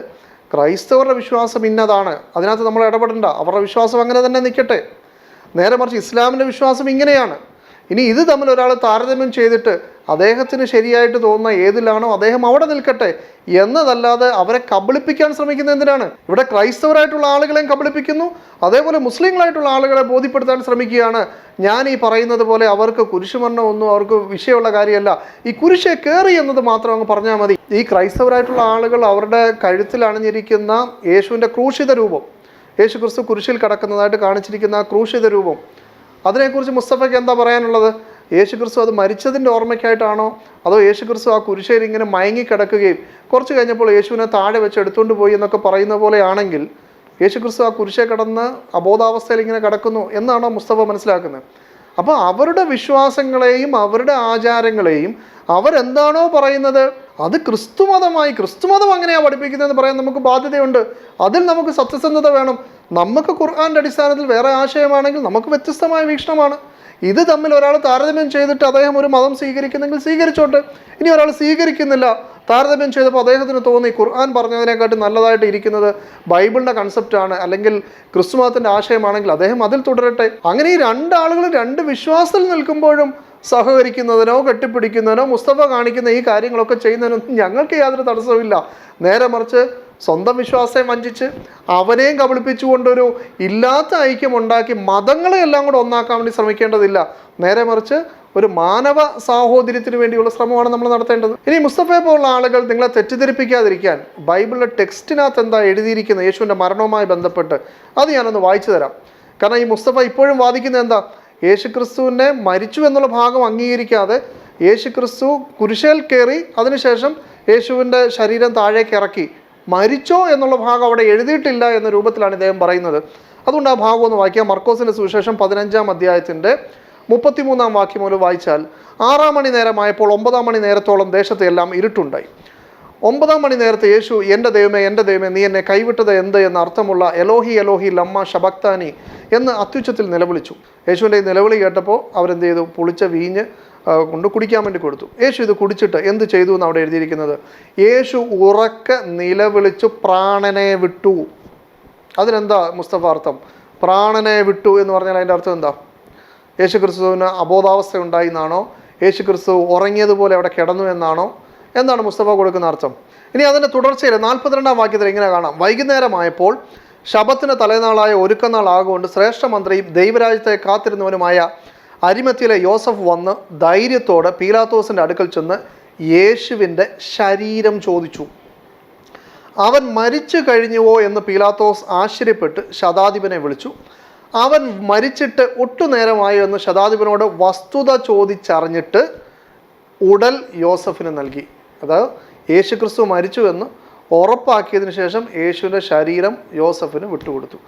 S1: ക്രൈസ്തവരുടെ വിശ്വാസം ഇന്നതാണ്, അതിനകത്ത് നമ്മൾ ഇടപെടണ്ട, അവരുടെ വിശ്വാസം അങ്ങനെ തന്നെ നിൽക്കട്ടെ. നേരെ മറിച്ച് ഇസ്ലാമിൻ്റെ വിശ്വാസം ഇങ്ങനെയാണ്. ഇനി ഇത് തമ്മിൽ ഒരാൾ താരതമ്യം ചെയ്തിട്ട് അദ്ദേഹത്തിന് ശരിയായിട്ട് തോന്നുന്ന ഏതിലാണോ അദ്ദേഹം അവിടെ നിൽക്കട്ടെ എന്നതല്ലാതെ അവരെ കബളിപ്പിക്കാൻ ശ്രമിക്കുന്നത് എന്തിനാണ്? ഇവിടെ ക്രൈസ്തവരായിട്ടുള്ള ആളുകളെയും കബളിപ്പിക്കുന്നു, അതേപോലെ മുസ്ലിങ്ങളായിട്ടുള്ള ആളുകളെ ബോധ്യപ്പെടുത്താൻ ശ്രമിക്കുകയാണ്. ഞാൻ ഈ പറയുന്നത് പോലെ അവർക്ക് കുരിശുമരണം ഒന്നും അവർക്ക് വിഷയമുള്ള കാര്യമല്ല, ഈ കുരിശെ കയറി എന്നത് മാത്രം അങ്ങ് പറഞ്ഞാൽ മതി. ഈ ക്രൈസ്തവരായിട്ടുള്ള ആളുകൾ അവരുടെ കഴുത്തിൽ അണിഞ്ഞിരിക്കുന്ന യേശുവിൻ്റെ ക്രൂശിത രൂപം, യേശു ക്രിസ്തു കുരിശിൽ കിടക്കുന്നതായിട്ട് കാണിച്ചിരിക്കുന്ന ആ ക്രൂശിത രൂപം, അതിനെക്കുറിച്ച് മുസ്തഫയ്ക്ക് എന്താ പറയാനുള്ളത്? യേശു ക്രിസ്തു അത് മരിച്ചതിൻ്റെ ഓർമ്മയ്ക്കായിട്ടാണോ, അതോ യേശു ക്രിസ്തു ആ കുരിശയിൽ ഇങ്ങനെ മയങ്ങിക്കിടക്കുകയും കുറച്ച് കഴിഞ്ഞപ്പോൾ യേശുവിനെ താഴെ വെച്ച് എടുത്തുകൊണ്ട് പോയി എന്നൊക്കെ പറയുന്ന പോലെയാണെങ്കിൽ യേശു ക്രിസ്തു ആ കുരിശെ കിടന്ന് അബോധാവസ്ഥയിൽ ഇങ്ങനെ കിടക്കുന്നു എന്നാണോ മുസ്തഫ മനസ്സിലാക്കുന്നത്? അപ്പോൾ അവരുടെ വിശ്വാസങ്ങളെയും അവരുടെ ആചാരങ്ങളെയും അവരെന്താണോ പറയുന്നത് അത് ക്രിസ്തുമതം അങ്ങനെയാണ് പഠിപ്പിക്കുന്നതെന്ന് പറയാൻ നമുക്ക് ബാധ്യതയുണ്ട്. അതിൽ നമുക്ക് സത്യസന്ധത വേണം. നമുക്ക് ഖുർആൻ്റെ അടിസ്ഥാനത്തിൽ വേറെ ആശയമാണെങ്കിൽ നമുക്ക് വ്യത്യസ്തമായ വീക്ഷണമാണ്. ഇത് തമ്മിൽ ഒരാൾ താരതമ്യം ചെയ്തിട്ട് അദ്ദേഹം ഒരു മതം സ്വീകരിക്കുന്നെങ്കിൽ സ്വീകരിച്ചോട്ടെ. ഇനി ഒരാൾ സ്വീകരിക്കുന്നില്ല, താരതമ്യം ചെയ്തപ്പോൾ അദ്ദേഹത്തിന് തോന്നി ഖുർആൻ പറഞ്ഞതിനെക്കാട്ടി നല്ലതായിട്ട് ഇരിക്കുന്നത് ബൈബിളിൻ്റെ കൺസെപ്റ്റാണ് അല്ലെങ്കിൽ ക്രിസ്തു മതത്തിൻ്റെ ആശയമാണെങ്കിൽ അദ്ദേഹം അതിൽ തുടരട്ടെ. അങ്ങനെ ഈ രണ്ടാളുകൾ രണ്ട് വിശ്വാസത്തിൽ നിൽക്കുമ്പോഴും സഹകരിക്കുന്നതിനോ കെട്ടിപ്പിടിക്കുന്നതിനോ മുസ്തഫ കാണിക്കുന്ന ഈ കാര്യങ്ങളൊക്കെ ചെയ്യുന്നതിനൊന്നും ഞങ്ങൾക്ക് യാതൊരു തടസ്സമില്ല. നേരെ മറിച്ച് സ്വന്തം വിശ്വാസത്തെ വഞ്ചിച്ച് അവനെയും കബളിപ്പിച്ചുകൊണ്ടൊരു ഇല്ലാത്ത ഐക്യമുണ്ടാക്കി മതങ്ങളെ എല്ലാം കൂടെ ഒന്നാക്കാൻ വേണ്ടി ശ്രമിക്കേണ്ടതില്ല. നേരെ മറിച്ച് ഒരു മാനവ സാഹോദര്യത്തിന് വേണ്ടിയുള്ള ശ്രമമാണ് നമ്മൾ നടത്തേണ്ടത്. ഇനി മുസ്തഫയെ പോലുള്ള ആളുകൾ നിങ്ങളെ തെറ്റിദ്ധരിപ്പിക്കാതിരിക്കാൻ ബൈബിളിലെ ടെക്സ്റ്റിനകത്ത് എന്താ എഴുതിയിരിക്കുന്നത് യേശുവിൻ്റെ മരണവുമായി ബന്ധപ്പെട്ട്, അത് ഞാനൊന്ന് വായിച്ചു തരാം. കാരണം ഈ മുസ്തഫ ഇപ്പോഴും വാദിക്കുന്നത് എന്താ, യേശുക്രിസ്തുവിനെ മരിച്ചു എന്നുള്ള ഭാഗം അംഗീകരിക്കാതെ യേശുക്രിസ്തു കുരിശേൽ കയറി അതിനുശേഷം യേശുവിൻ്റെ ശരീരം താഴേക്ക് ഇറക്കി, മരിച്ചോ എന്നുള്ള ഭാഗം അവിടെ എഴുതിയിട്ടില്ല എന്ന രൂപത്തിലാണ് ഇദ്ദേഹം പറയുന്നത്. അതുകൊണ്ട് ആ ഭാഗം ഒന്ന് വായിക്കാം. മർക്കോസിൻ്റെ സുവിശേഷം 15-ാം അധ്യായത്തിൻ്റെ 33-ാം വാക്യം മുതൽ വായിച്ചാൽ, 6-ാം മണി നേരമായപ്പോൾ 9-ാം മണി നേരത്തോളം ദേശത്തെ എല്ലാം ഇരുട്ടുണ്ടായി. 9-ാം മണി നേരത്തെ യേശു എൻ്റെ ദൈവമേ നീ എന്നെ കൈവിട്ടത് എന്ത് എന്ന അർത്ഥമുള്ള എലോഹി എലോഹി ലമ്മ ശബക്താനി എന്ന് അത്യുച്ചത്തിൽ നിലവിളിച്ചു. യേശുവിൻ്റെ ഈ നിലവിളി കേട്ടപ്പോൾ അവരെന്ത് ചെയ്തു, പുളിച്ച വീഞ്ഞ് കൊണ്ട് കുടിക്കാൻ വേണ്ടി കൊടുത്തു. യേശു ഇത് കുടിച്ചിട്ട് എന്ത് ചെയ്തു എന്ന് അവിടെ എഴുതിയിരിക്കുന്നത്, യേശു ഉറക്കെ നിലവിളിച്ചു പ്രാണനെ വിട്ടു. അതിനെന്താ മുസ്തഫ അർത്ഥം? പ്രാണനെ വിട്ടു എന്ന് പറഞ്ഞാൽ അതിൻ്റെ അർത്ഥം എന്താ? യേശു ക്രിസ്തുവിന് അബോധാവസ്ഥ ഉണ്ടായി എന്നാണോ? യേശു ക്രിസ്തു ഉറങ്ങിയതുപോലെ അവിടെ കിടന്നു എന്നാണോ? എന്താണ് മുസ്തഫ കൊടുക്കുന്ന അർത്ഥം? ഇനി അതിൻ്റെ തുടർച്ചയിൽ 42-ാം വാക്യത്തിൽ ഇങ്ങനെ കാണാം, വൈകുന്നേരമായപ്പോൾ ശബത്തിന് തലേനാളായ ഒരുക്കനാൾ ആകൊണ്ട് ശ്രേഷ്ഠമന്ത്രിയും ദൈവരാജ്യത്തെ കാത്തിരുന്നവനുമായ അരിമത്തിയിലെ യോസഫ് വന്ന് ധൈര്യത്തോടെ പീലാത്തോസിൻ്റെ അടുക്കൽ ചെന്ന് യേശുവിൻ്റെ ശരീരം ചോദിച്ചു. അവൻ മരിച്ചു കഴിഞ്ഞുവോ എന്ന് പീലാത്തോസ് ആശ്ചര്യപ്പെട്ട് ശതാധിപനെ വിളിച്ചു. അവൻ മരിച്ചിട്ട് ഒട്ടുനേരമായോ എന്ന് ശതാധിപനോട് വസ്തുത ചോദിച്ചറിഞ്ഞിട്ട് ഉടൽ യോസഫിന് നൽകി. അതായത് യേശുക്രിസ്തു മരിച്ചു എന്ന് ഉറപ്പാക്കിയതിന് ശേഷം യേശുവിൻ്റെ ശരീരം യോസഫിന് വിട്ടുകൊടുത്തു.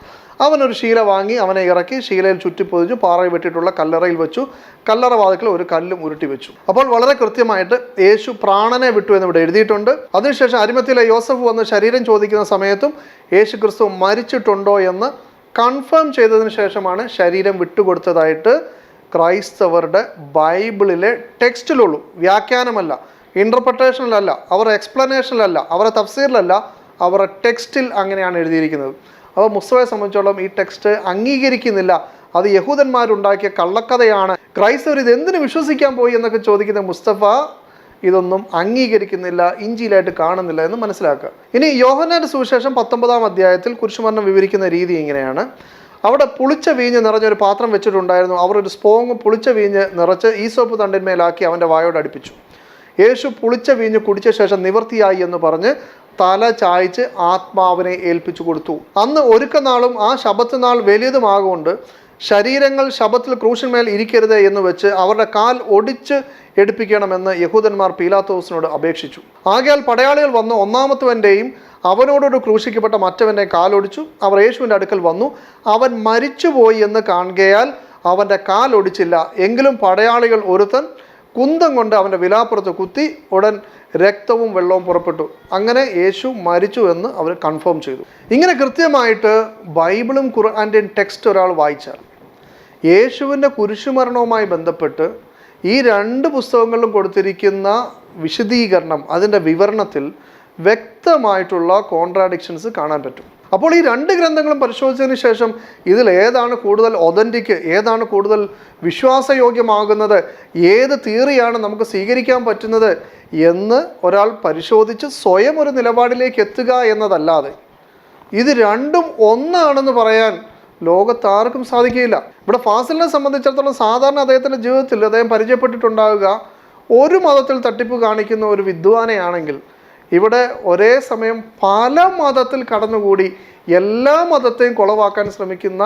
S1: അവനൊരു ശീല വാങ്ങി അവനെ ഇറക്കി ശീലയിൽ ചുറ്റിപ്പൊതിഞ്ഞു പാറയിൽ വെട്ടിയിട്ടുള്ള കല്ലറയിൽ വെച്ചു. കല്ലറ വാതിൽക്കൽ ഒരു കല്ലും ഉരുട്ടി വെച്ചു. അപ്പോൾ വളരെ കൃത്യമായിട്ട് യേശു പ്രാണനെ വിട്ടു എന്ന് ഇവിടെ എഴുതിയിട്ടുണ്ട്. അതിനുശേഷം അരിമത്തിയിലെ യോസഫ് വന്ന് ശരീരം ചോദിക്കുന്ന സമയത്തും യേശു ക്രിസ്തു മരിച്ചിട്ടുണ്ടോ എന്ന് കൺഫേം ചെയ്തതിന് ശേഷമാണ് ശരീരം വിട്ടുകൊടുത്തതായിട്ട് ക്രൈസ്തവരുടെ ബൈബിളിലെ ടെക്സ്റ്റിലുള്ളൂ. വ്യാഖ്യാനമല്ല, ഇൻ്റർപ്രട്ടേഷനിലല്ല, അവരുടെ എക്സ്പ്ലനേഷനിലല്ല, അവരുടെ തഫ്സീറിലല്ല, അവരുടെ ടെക്സ്റ്റിൽ അങ്ങനെയാണ് എഴുതിയിരിക്കുന്നത്. അപ്പോൾ മുസ്തഫയെ സംബന്ധിച്ചോളം ഈ ടെക്സ്റ്റ് അംഗീകരിക്കുന്നില്ല. അത് യഹൂദന്മാരുണ്ടാക്കിയ കള്ളക്കഥയാണ്, ക്രൈസ്തവർ ഇത് എന്തിനു വിശ്വസിക്കാൻ പോയി എന്നൊക്കെ ചോദിക്കുന്ന മുസ്തഫ ഇതൊന്നും അംഗീകരിക്കുന്നില്ല, ഇഞ്ചിയിലായിട്ട് കാണുന്നില്ല എന്ന് മനസ്സിലാക്കുക. ഇനി യോഹന്നാന്റെ സുവിശേഷം 19-ാം അധ്യായത്തിൽ കുരിശുമരണം വിവരിക്കുന്ന രീതി ഇങ്ങനെയാണ്. അവിടെ പുളിച്ച വീഞ്ഞ് നിറഞ്ഞൊരു പാത്രം വെച്ചിട്ടുണ്ടായിരുന്നു. അവർ ഒരു സ്പോങ് പുളിച്ച വീഞ്ഞ് നിറച്ച് ഈസോപ്പ് തണ്ടിന്മേലാക്കി അവൻ്റെ വായോട് അടുപ്പിച്ചു. യേശു പുളിച്ച വീഞ്ഞ് കുടിച്ച ശേഷം നിവൃത്തിയായി എന്ന് പറഞ്ഞ് തല ചായ്ച്ച് ആത്മാവിനെ ഏൽപ്പിച്ചു കൊടുത്തു. അന്ന് ഒരുക്കനാളും ആ ശബത്ത് നാൾ വലിയതുമാകൊണ്ട് ശരീരങ്ങൾ ശബത്തിൽ ക്രൂശന്മേൽ ഇരിക്കരുത് എന്ന് വെച്ച് അവരുടെ കാൽ ഒടിച്ച് എടുപ്പിക്കണമെന്ന് യഹൂദന്മാർ പീലാത്തോസിനോട് അപേക്ഷിച്ചു. ആകയാൽ പടയാളികൾ വന്ന് ഒന്നാമത്തവൻ്റെയും അവനോടൊരു ക്രൂശിക്കപ്പെട്ട മറ്റവൻ്റെ കാലൊടിച്ചു. അവർ യേശുവിൻ്റെ അടുക്കൽ വന്നു. അവൻ മരിച്ചുപോയി എന്ന് കാണുകയാൽ അവൻ്റെ കാലൊടിച്ചില്ല. എങ്കിലും പടയാളികൾ ഒരുത്തൻ കുന്തം കൊണ്ട് അവൻ്റെ വിലാപ്പുറത്ത് കുത്തി, ഉടൻ രക്തവും വെള്ളവും പുറപ്പെട്ടു. അങ്ങനെ യേശു മരിച്ചു എന്ന് അവർ കൺഫേം ചെയ്തു. ഇങ്ങനെ കൃത്യമായിട്ട് ബൈബിളും ഖുർആൻ്റെയും ടെക്സ്റ്റ് ഒരാൾ വായിച്ചാൽ യേശുവിൻ്റെ കുരിശുമരണവുമായി ബന്ധപ്പെട്ട് ഈ രണ്ട് പുസ്തകങ്ങളിലും കൊടുത്തിരിക്കുന്ന വിശദീകരണം, അതിൻ്റെ വിവരണത്തിൽ വ്യക്തമായിട്ടുള്ള കോൺട്രാഡിക്ഷൻസ് കാണാൻ പറ്റും. അപ്പോൾ ഈ രണ്ട് ഗ്രന്ഥങ്ങളും പരിശോധിച്ചതിന് ശേഷം ഇതിൽ ഏതാണ് കൂടുതൽ ഒതൻറ്റിക്, ഏതാണ് കൂടുതൽ വിശ്വാസയോഗ്യമാകുന്നത്, ഏത് തിയറിയാണ് നമുക്ക് സ്വീകരിക്കാൻ പറ്റുന്നത് എന്ന് ഒരാൾ പരിശോധിച്ച് സ്വയം ഒരു നിലപാടിലേക്ക് എത്തുക എന്നതല്ലാതെ ഇത് രണ്ടും ഒന്നാണെന്ന് പറയാൻ ലോകത്താർക്കും സാധിക്കുകയില്ല. ഇവിടെ ഫാസിലിനെ സംബന്ധിച്ചിടത്തോളം സാധാരണ അദ്ദേഹത്തിൻ്റെ ജീവിതത്തിൽ അദ്ദേഹം പരിചയപ്പെട്ടിട്ടുണ്ടാവുക ഒരു മതത്തിൽ തട്ടിപ്പ് കാണിക്കുന്ന ഒരു വിദ്വാനെയാണെങ്കിൽ, ഇവിടെ ഒരേ സമയം പല മതത്തിൽ കടന്നുകൂടി എല്ലാ മതത്തെയും കുളവാക്കാൻ ശ്രമിക്കുന്ന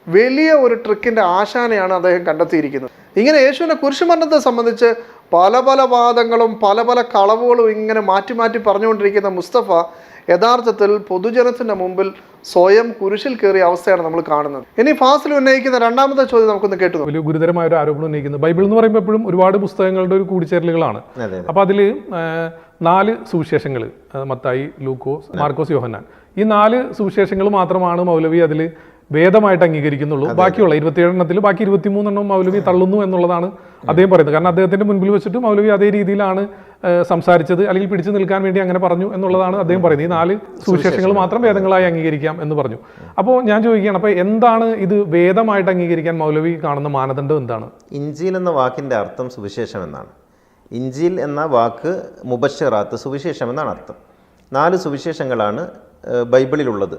S1: വലിയ ഒരു ട്രിക്കിൻ്റെ ആശാനെയാണ് അദ്ദേഹം കണ്ടെത്തിയിരിക്കുന്നത്. ഇങ്ങനെ യേശുവിൻ്റെ കുരിശുമരണത്തെ സംബന്ധിച്ച് പല പല വാദങ്ങളും പല പല കളവുകളും ഇങ്ങനെ മാറ്റി മാറ്റി പറഞ്ഞുകൊണ്ടിരിക്കുന്ന മുസ്തഫ യഥാർത്ഥത്തിൽ പൊതുജനത്തിൻ്റെ മുമ്പിൽ സ്വയം കുരിശിൽ കയറിയ അവസ്ഥയാണ് നമ്മൾ കാണുന്നത്. ഇനി ഫാസിൽ ഉന്നയിക്കുന്ന രണ്ടാമത്തെ ചോദ്യം നമുക്കൊന്ന് കേട്ടു.
S2: വലിയ ഗുരുതരമായ ഒരു ആരോപണം ഉന്നയിക്കുന്നത് ബൈബിൾ എന്ന് പറയുമ്പോൾ എപ്പോഴും ഒരുപാട് പുസ്തകങ്ങളുടെ ഒരു കൂടിച്ചേരലുകളാണ്. അപ്പോൾ അതിൽ 4 സുവിശേഷങ്ങൾ, മത്തായി, ലൂക്കോസ്, മാർക്കോസ്, യോഹന്നാൻ, ഈ 4 സുവിശേഷങ്ങൾ മാത്രമാണ് മൗലവി അതിൽ വേദമായിട്ട് അംഗീകരിക്കുന്നുള്ളൂ. ബാക്കിയുള്ള 27 എണ്ണത്തിൽ ബാക്കി 23 മൗലവി തള്ളുന്നു എന്നുള്ളതാണ് അദ്ദേഹം പറയുന്നത്. കാരണം അദ്ദേഹത്തിന്റെ മുൻപിൽ വെച്ചിട്ട് മൗലവി അതേ രീതിയിലാണ് സംസാരിച്ചത്, അല്ലെങ്കിൽ പിടിച്ചു നിൽക്കാൻ വേണ്ടി അങ്ങനെ പറഞ്ഞു എന്നുള്ളതാണ് അദ്ദേഹം പറയുന്നത്. ഈ 4 സുവിശേഷങ്ങൾ മാത്രം വേദങ്ങളായി അംഗീകരിക്കാം എന്ന് പറഞ്ഞു. അപ്പോൾ ഞാൻ ചോദിക്കുകയാണ്, അപ്പോൾ എന്താണ് ഇത് വേദമായിട്ട് അംഗീകരിക്കാൻ മൗലവി കാണുന്ന മാനദണ്ഡം എന്താണ്?
S3: ഇഞ്ചീൽ എന്ന വാക്കിൻ്റെ അർത്ഥം സുവിശേഷം എന്നാണ്. ഇഞ്ചീൽ എന്ന വാക്ക് മുബശ്ശറാത്ത്, സുവിശേഷം എന്നാണ് അർത്ഥം. 4 സുവിശേഷങ്ങളാണ് ബൈബിളിലുള്ളത്.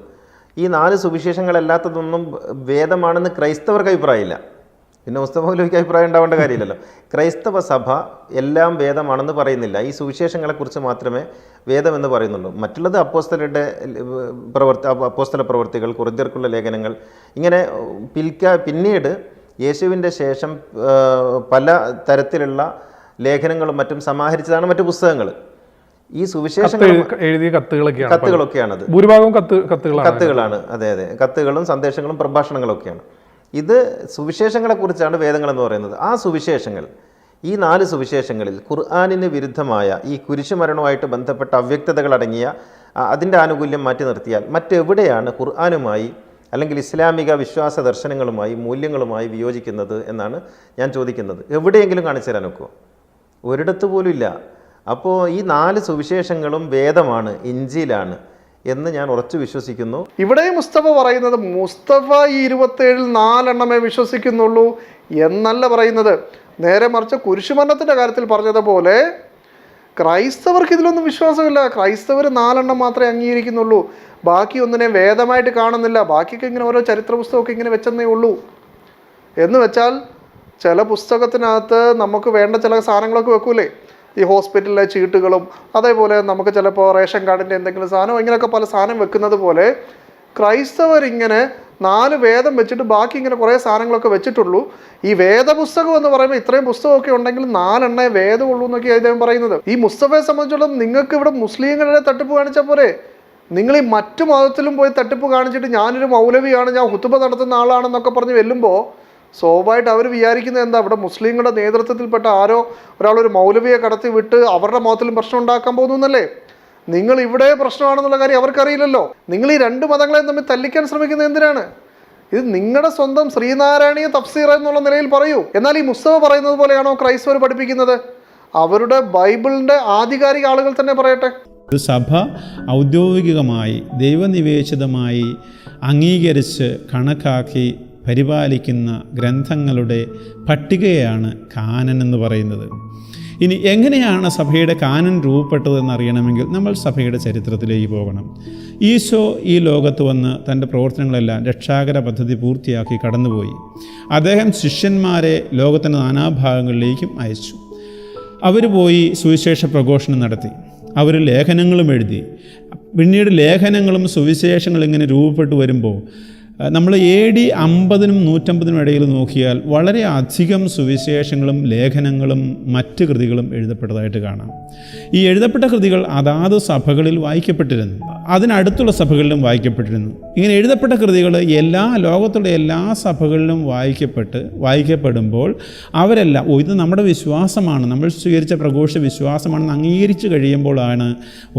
S3: ഈ 4 സുവിശേഷങ്ങളല്ലാത്തതൊന്നും വേദമാണെന്ന് ക്രൈസ്തവർക്ക് അഭിപ്രായമില്ല. പിന്നെ മുസ്തഫ മൗലവിക്ക് അഭിപ്രായം ഉണ്ടാവേണ്ട കാര്യമില്ലല്ലോ. ക്രൈസ്തവ സഭ എല്ലാം വേദമാണെന്ന് പറയുന്നില്ല. ഈ സുവിശേഷങ്ങളെക്കുറിച്ച് മാത്രമേ വേദമെന്ന് പറയുന്നുള്ളൂ. മറ്റുള്ളത് അപ്പോസ്തലരുടെ അപ്പോസ്തല പ്രവൃത്തികൾ, കൊരിന്ത്യർക്കുള്ള ലേഖനങ്ങൾ, ഇങ്ങനെ പിന്നീട് യേശുവിൻ്റെ ശേഷം പല തരത്തിലുള്ള ലേഖനങ്ങളും മറ്റും സമാഹരിച്ചതാണ് മറ്റു പുസ്തകങ്ങൾ. ഈ സുവിശേഷങ്ങൾ
S2: എഴുതിയ
S3: കത്തുകളൊക്കെയാണത്,
S2: ഭൂരിഭാഗവും
S3: കത്തുകളാണ്. അതെ അതെ, കത്തുകളും സന്ദേശങ്ങളും പ്രഭാഷണങ്ങളൊക്കെയാണ്. ഇത് സുവിശേഷങ്ങളെക്കുറിച്ചാണ് വേദങ്ങളെന്ന് പറയുന്നത്. ആ സുവിശേഷങ്ങൾ, ഈ 4 സുവിശേഷങ്ങളിൽ ഖുർആനിന് വിരുദ്ധമായ ഈ കുരിശുമരണവുമായിട്ട് ബന്ധപ്പെട്ട അവ്യക്തതകൾ അടങ്ങിയ അതിൻ്റെ ആനുകൂല്യം മാറ്റി നിർത്തിയാൽ മറ്റെവിടെയാണ് ഖുർആനുമായി അല്ലെങ്കിൽ ഇസ്ലാമിക വിശ്വാസ ദർശനങ്ങളുമായി മൂല്യങ്ങളുമായി വിയോജിക്കുന്നത് എന്നാണ് ഞാൻ ചോദിക്കുന്നത്. എവിടെയെങ്കിലും കാണിച്ചു തരാൻ ഒക്കുമോ? ഒരിടത്ത് പോലും ഇല്ല. അപ്പോൾ ഈ 4 സുവിശേഷങ്ങളും വേദമാണ്, ഇഞ്ചിയിലാണ് എന്ന് ഞാൻ ഉറച്ചു വിശ്വസിക്കുന്നു.
S1: ഇവിടെ മുസ്തഫ പറയുന്നത് മുസ്തഫ ഈ 27 4 വിശ്വസിക്കുന്നുള്ളൂ എന്നല്ല പറയുന്നത്. നേരെ മറിച്ച് കുരിശുമരണത്തിൻ്റെ കാര്യത്തിൽ പറഞ്ഞതുപോലെ ക്രൈസ്തവർക്ക് ഇതിലൊന്നും വിശ്വാസമില്ല. ക്രൈസ്തവർ 4 മാത്രമേ അംഗീകരിക്കുന്നുള്ളൂ, ബാക്കി ഒന്നിനെ വേദമായിട്ട് കാണുന്നില്ല. ബാക്കിയൊക്കെ ഇങ്ങനെ ഓരോ ചരിത്ര പുസ്തകമൊക്കെ ഇങ്ങനെ വെച്ചെന്നേ ഉള്ളൂ. എന്ന് വെച്ചാൽ ചില പുസ്തകത്തിനകത്ത് നമുക്ക് വേണ്ട ചില സാധനങ്ങളൊക്കെ വെക്കൂലേ, ഈ ഹോസ്പിറ്റലിലെ ചീട്ടുകളും, അതേപോലെ നമുക്ക് ചിലപ്പോൾ റേഷൻ കാർഡിൻ്റെ എന്തെങ്കിലും സാധനം, ഇങ്ങനെയൊക്കെ പല സാധനം വെക്കുന്നത് പോലെ ക്രൈസ്തവരിങ്ങനെ 4 വേദം വെച്ചിട്ട് ബാക്കി ഇങ്ങനെ കുറേ സാധനങ്ങളൊക്കെ വെച്ചിട്ടുള്ളൂ. ഈ വേദപുസ്തകം എന്ന് പറയുമ്പോൾ ഇത്രയും പുസ്തകമൊക്കെ ഉണ്ടെങ്കിൽ 4 വേദമുള്ളൂ എന്നൊക്കെയാണ് ഇദ്ദേഹം പറയുന്നത്. ഈ മുസ്തഫയെ സംബന്ധിച്ചിടത്തോളം നിങ്ങൾക്ക് ഇവിടെ മുസ്ലിങ്ങളുടെ തട്ടിപ്പ് കാണിച്ചാൽ പോരെ? നിങ്ങൾ ഈ മറ്റു മതത്തിലും പോയി തട്ടിപ്പ് കാണിച്ചിട്ട് ഞാനൊരു മൗലവിയാണ്, ഞാൻ ഹുതുബ നടത്തുന്ന ആളാണെന്നൊക്കെ പറഞ്ഞ് വെല്ലുമ്പോൾ സ്വാഭാവികമായിട്ട് അവർ വിചാരിക്കുന്നത് എന്താ, ഇവിടെ മുസ്ലിങ്ങളുടെ നേതൃത്വത്തിൽപ്പെട്ട ഒരാളൊരു മൗലവിയെ കടത്തി വിട്ട് അവരുടെ മതത്തിലും പ്രശ്നം ഉണ്ടാക്കാൻ പോകുന്നല്ലേ. നിങ്ങൾ ഇവിടെ പ്രശ്നമാണെന്നുള്ള കാര്യം അവർക്കറിയില്ലല്ലോ. നിങ്ങൾ ഈ 2 മതങ്ങളെയും തമ്മിൽ തല്ലിക്കാൻ ശ്രമിക്കുന്നത് എന്തിനാണ്? ഇത് നിങ്ങളുടെ സ്വന്തം ശ്രീനാരായണീയ തഫ്സീർ എന്നുള്ള നിലയിൽ പറയൂ. എന്നാൽ ഈ മുസ്തഫ പറയുന്നത് പോലെയാണോ ക്രൈസ്തവർ പഠിപ്പിക്കുന്നത്? അവരുടെ ബൈബിളിൻ്റെ ആധികാരിക ആളുകൾ തന്നെ പറയട്ടെ.
S4: ഒരു സഭ ഔദ്യോഗികമായി ദൈവനിവേശിതമായി അംഗീകരിച്ച് കണക്കാക്കി പരിപാലിക്കുന്ന ഗ്രന്ഥങ്ങളുടെ പട്ടികയാണ് കാനൻ എന്ന് പറയുന്നത്. ഇനി എങ്ങനെയാണ് സഭയുടെ കാനൻ രൂപപ്പെട്ടതെന്ന് അറിയണമെങ്കിൽ നമ്മൾ സഭയുടെ ചരിത്രത്തിലേക്ക് പോകണം. ഈശോ ഈ ലോകത്ത് വന്ന് തൻ്റെ പ്രവർത്തനങ്ങളെല്ലാം രക്ഷാകര പദ്ധതി പൂർത്തിയാക്കി കടന്നുപോയി. അദ്ദേഹം ശിഷ്യന്മാരെ ലോകത്തിൻ്റെ നാനാഭാഗങ്ങളിലേക്കും അയച്ചു. അവർ പോയി സുവിശേഷ പ്രഘോഷണം നടത്തി. അവർ ലേഖനങ്ങളും എഴുതി. പിന്നീട് ലേഖനങ്ങളും സുവിശേഷങ്ങളും ഇങ്ങനെ രൂപപ്പെട്ടു വരുമ്പോൾ നമ്മൾ AD 50-നും 150-നും ഇടയിൽ നോക്കിയാൽ വളരെ അധികം സുവിശേഷങ്ങളും ലേഖനങ്ങളും മറ്റ് കൃതികളും എഴുതപ്പെട്ടതായിട്ട് കാണാം. ഈ എഴുതപ്പെട്ട കൃതികൾ അതാത് സഭകളിൽ വായിക്കപ്പെട്ടിരുന്നു, അതിനടുത്തുള്ള സഭകളിലും വായിക്കപ്പെട്ടിരുന്നു. ഇങ്ങനെ എഴുതപ്പെട്ട കൃതികൾ ലോകത്തുള്ള എല്ലാ സഭകളിലും വായിക്കപ്പെടുമ്പോൾ അവരെല്ലാം ഇത് നമ്മുടെ വിശ്വാസമാണ്, നമ്മൾ സ്വീകരിച്ച പ്രഘോഷ വിശ്വാസമാണെന്ന് അംഗീകരിച്ചു കഴിയുമ്പോഴാണ്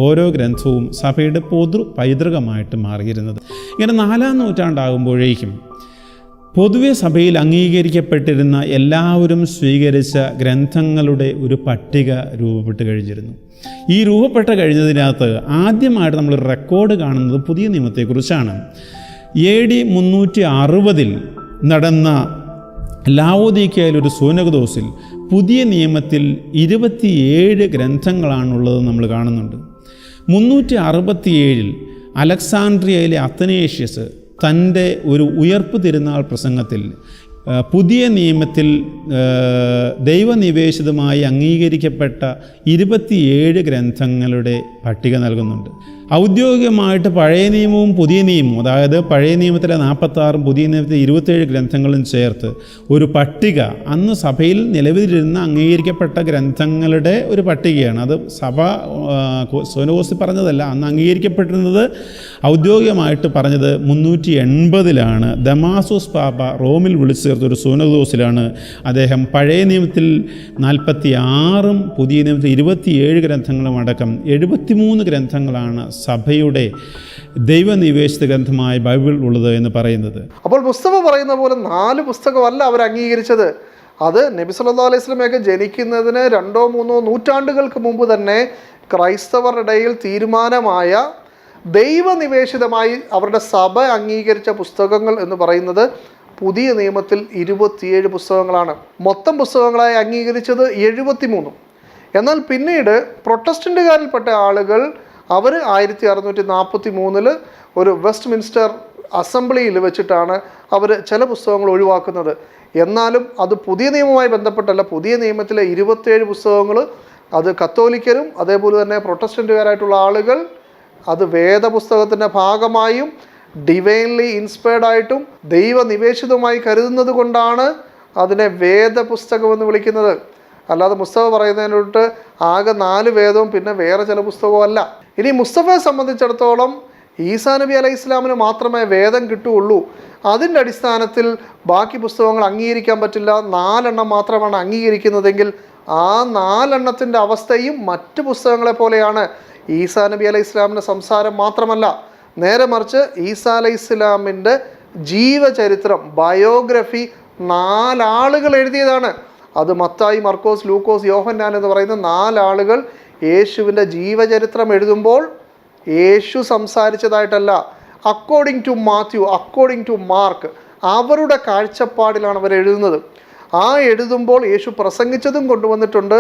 S4: ഓരോ ഗ്രന്ഥവും സഭയുടെ പൊതു പൈതൃകമായിട്ട് മാറിയിരുന്നത്. ഇങ്ങനെ 4-ാം നൂറ്റാണ്ടാകുമ്പോഴേക്കും പൊതുവെ സഭയിൽ അംഗീകരിക്കപ്പെട്ടിരുന്ന എല്ലാവരും സ്വീകരിച്ച ഗ്രന്ഥങ്ങളുടെ ഒരു പട്ടിക രൂപപ്പെട്ട് കഴിഞ്ഞിരുന്നു. ഈ രൂപപ്പെട്ട് കഴിഞ്ഞതിനകത്ത് ആദ്യമായിട്ട് നമ്മൾ റെക്കോർഡ് കാണുന്നത് പുതിയ നിയമത്തെക്കുറിച്ചാണ്. AD 360 നടന്ന ലാവോദീക്കയിലൊരു സൂനകദോസിൽ പുതിയ നിയമത്തിൽ 27 ഗ്രന്ഥങ്ങളാണുള്ളത് നമ്മൾ കാണുന്നുണ്ട്. 367 അലക്സാൻഡ്രിയയിലെ അത്തനേഷ്യസ് തൻ്റെ ഒരു ഉയർപ്പ് തിരുനാൾ പ്രസംഗത്തിൽ പുതിയ നിയമത്തിൽ ദൈവനിവേശിതമായി അംഗീകരിക്കപ്പെട്ട 27 ഗ്രന്ഥങ്ങളുടെ പട്ടിക നൽകുന്നുണ്ട്. ഔദ്യോഗികമായിട്ട് പഴയ നിയമവും പുതിയ നിയമവും, അതായത് പഴയ നിയമത്തിലെ 46-ഉം പുതിയ നിയമത്തിലെ 27 ഗ്രന്ഥങ്ങളും ചേർത്ത് ഒരു പട്ടിക അന്ന് സഭയിൽ നിലവിലിരുന്ന അംഗീകരിക്കപ്പെട്ട ഗ്രന്ഥങ്ങളുടെ ഒരു പട്ടികയാണ്. അത് സഭ സോനോസ് പറഞ്ഞതല്ല, അന്ന് അംഗീകരിക്കപ്പെട്ടിരുന്നത് ഔദ്യോഗികമായിട്ട് പറഞ്ഞത് 380-ലാണ്. ദമാസോസ് പാപ്പ റോമിൽ വിളിച്ചു ചേർത്തൊരു സോനോദോസിലാണ് അദ്ദേഹം പഴയ നിയമത്തിൽ 46-ഉം പുതിയ നിയമത്തിൽ 27 ഗ്രന്ഥങ്ങളും അടക്കം 73 ഗ്രന്ഥങ്ങളാണ് സഭയുടെ ദൈവനിവേശിത ഗ്രന്ഥമായ ബൈബിൾ ഉള്ളത് എന്ന് പറയുന്നത്.
S1: അപ്പോൾ മുസ്തഫ പറയുന്ന പോലെ 4 പുസ്തകമല്ല അവർ അംഗീകരിച്ചത്. അത് നബി സല്ലല്ലാഹു അലൈഹി വസല്ലമയൊക്കെ ജനിക്കുന്നതിന് 2-3 നൂറ്റാണ്ടുകൾക്ക് മുമ്പ് തന്നെ ക്രൈസ്തവരുടെ ഇടയിൽ തീരുമാനമായ ദൈവനിവേശിതമായി അവരുടെ സഭ അംഗീകരിച്ച പുസ്തകങ്ങൾ എന്ന് പറയുന്നത് പുതിയ നിയമത്തിൽ 27 പുസ്തകങ്ങളാണ്. മൊത്തം പുസ്തകങ്ങളായി അംഗീകരിച്ചത് 73. എന്നാൽ പിന്നീട് പ്രൊട്ടസ്റ്റന്റുകാരിൽപ്പെട്ട ആളുകൾ അവർ 1643 ഒരു വെസ്റ്റ് മിൻസ്റ്റർ അസംബ്ലിയിൽ വെച്ചിട്ടാണ് അവർ ചില പുസ്തകങ്ങൾ ഒഴിവാക്കുന്നത്. എന്നാലും അത് പുതിയ നിയമവുമായി ബന്ധപ്പെട്ടല്ല. പുതിയ നിയമത്തിലെ 27 പുസ്തകങ്ങൾ അത് കത്തോലിക്കരും അതേപോലെ തന്നെ പ്രൊട്ടസ്റ്റൻറ്റുകാരായിട്ടുള്ള ആളുകൾ അത് വേദപുസ്തകത്തിൻ്റെ ഭാഗമായും ഡിവൈൻലി ഇൻസ്പയർഡ് ആയിട്ടും ദൈവനിവേശിതമായി കരുതുന്നത് കൊണ്ടാണ് അതിനെ വേദപുസ്തകം എന്ന് വിളിക്കുന്നത്. അല്ലാതെ മുസ്തഫ പറയുന്നതിനോട്ട് ആകെ 4 വേദവും പിന്നെ വേറെ ചില പുസ്തകവും അല്ല. ഇനി മുസ്തഫയെ സംബന്ധിച്ചിടത്തോളം ഈസാ നബി അലൈഹി ഇസ്ലാമിന് മാത്രമേ വേദം കിട്ടുകയുള്ളൂ. അതിൻ്റെ അടിസ്ഥാനത്തിൽ ബാക്കി പുസ്തകങ്ങൾ അംഗീകരിക്കാൻ പറ്റില്ല. 4 എണ്ണം മാത്രമാണ് അംഗീകരിക്കുന്നതെങ്കിൽ ആ 4 എണ്ണത്തിൻ്റെ അവസ്ഥയും മറ്റ് പുസ്തകങ്ങളെ പോലെയാണ്. ഈസാ നബി അലൈഹി ഇസ്ലാമിൻ്റെ സംസാരം മാത്രമല്ല, നേരെ മറിച്ച് ഈസാ അലൈഹി ഇസ്ലാമിൻ്റെ ജീവചരിത്രം, ബയോഗ്രഫി 4 ആളുകൾ എഴുതിയതാണ്. അത് മത്തായി, മർക്കോസ്, ലൂക്കോസ്, യോഹന്നാൻ എന്ന് പറയുന്ന 4 ആളുകൾ യേശുവിൻ്റെ ജീവചരിത്രം എഴുതുമ്പോൾ യേശു സംസാരിച്ചതായിട്ടല്ല, according to Matthew, according to Mark, അവരുടെ കാഴ്ചപ്പാടിലാണ് അവർ എഴുതുന്നത്. ആ എഴുതുമ്പോൾ യേശു പ്രസംഗിച്ചതും കൊണ്ടുവന്നിട്ടുണ്ട്,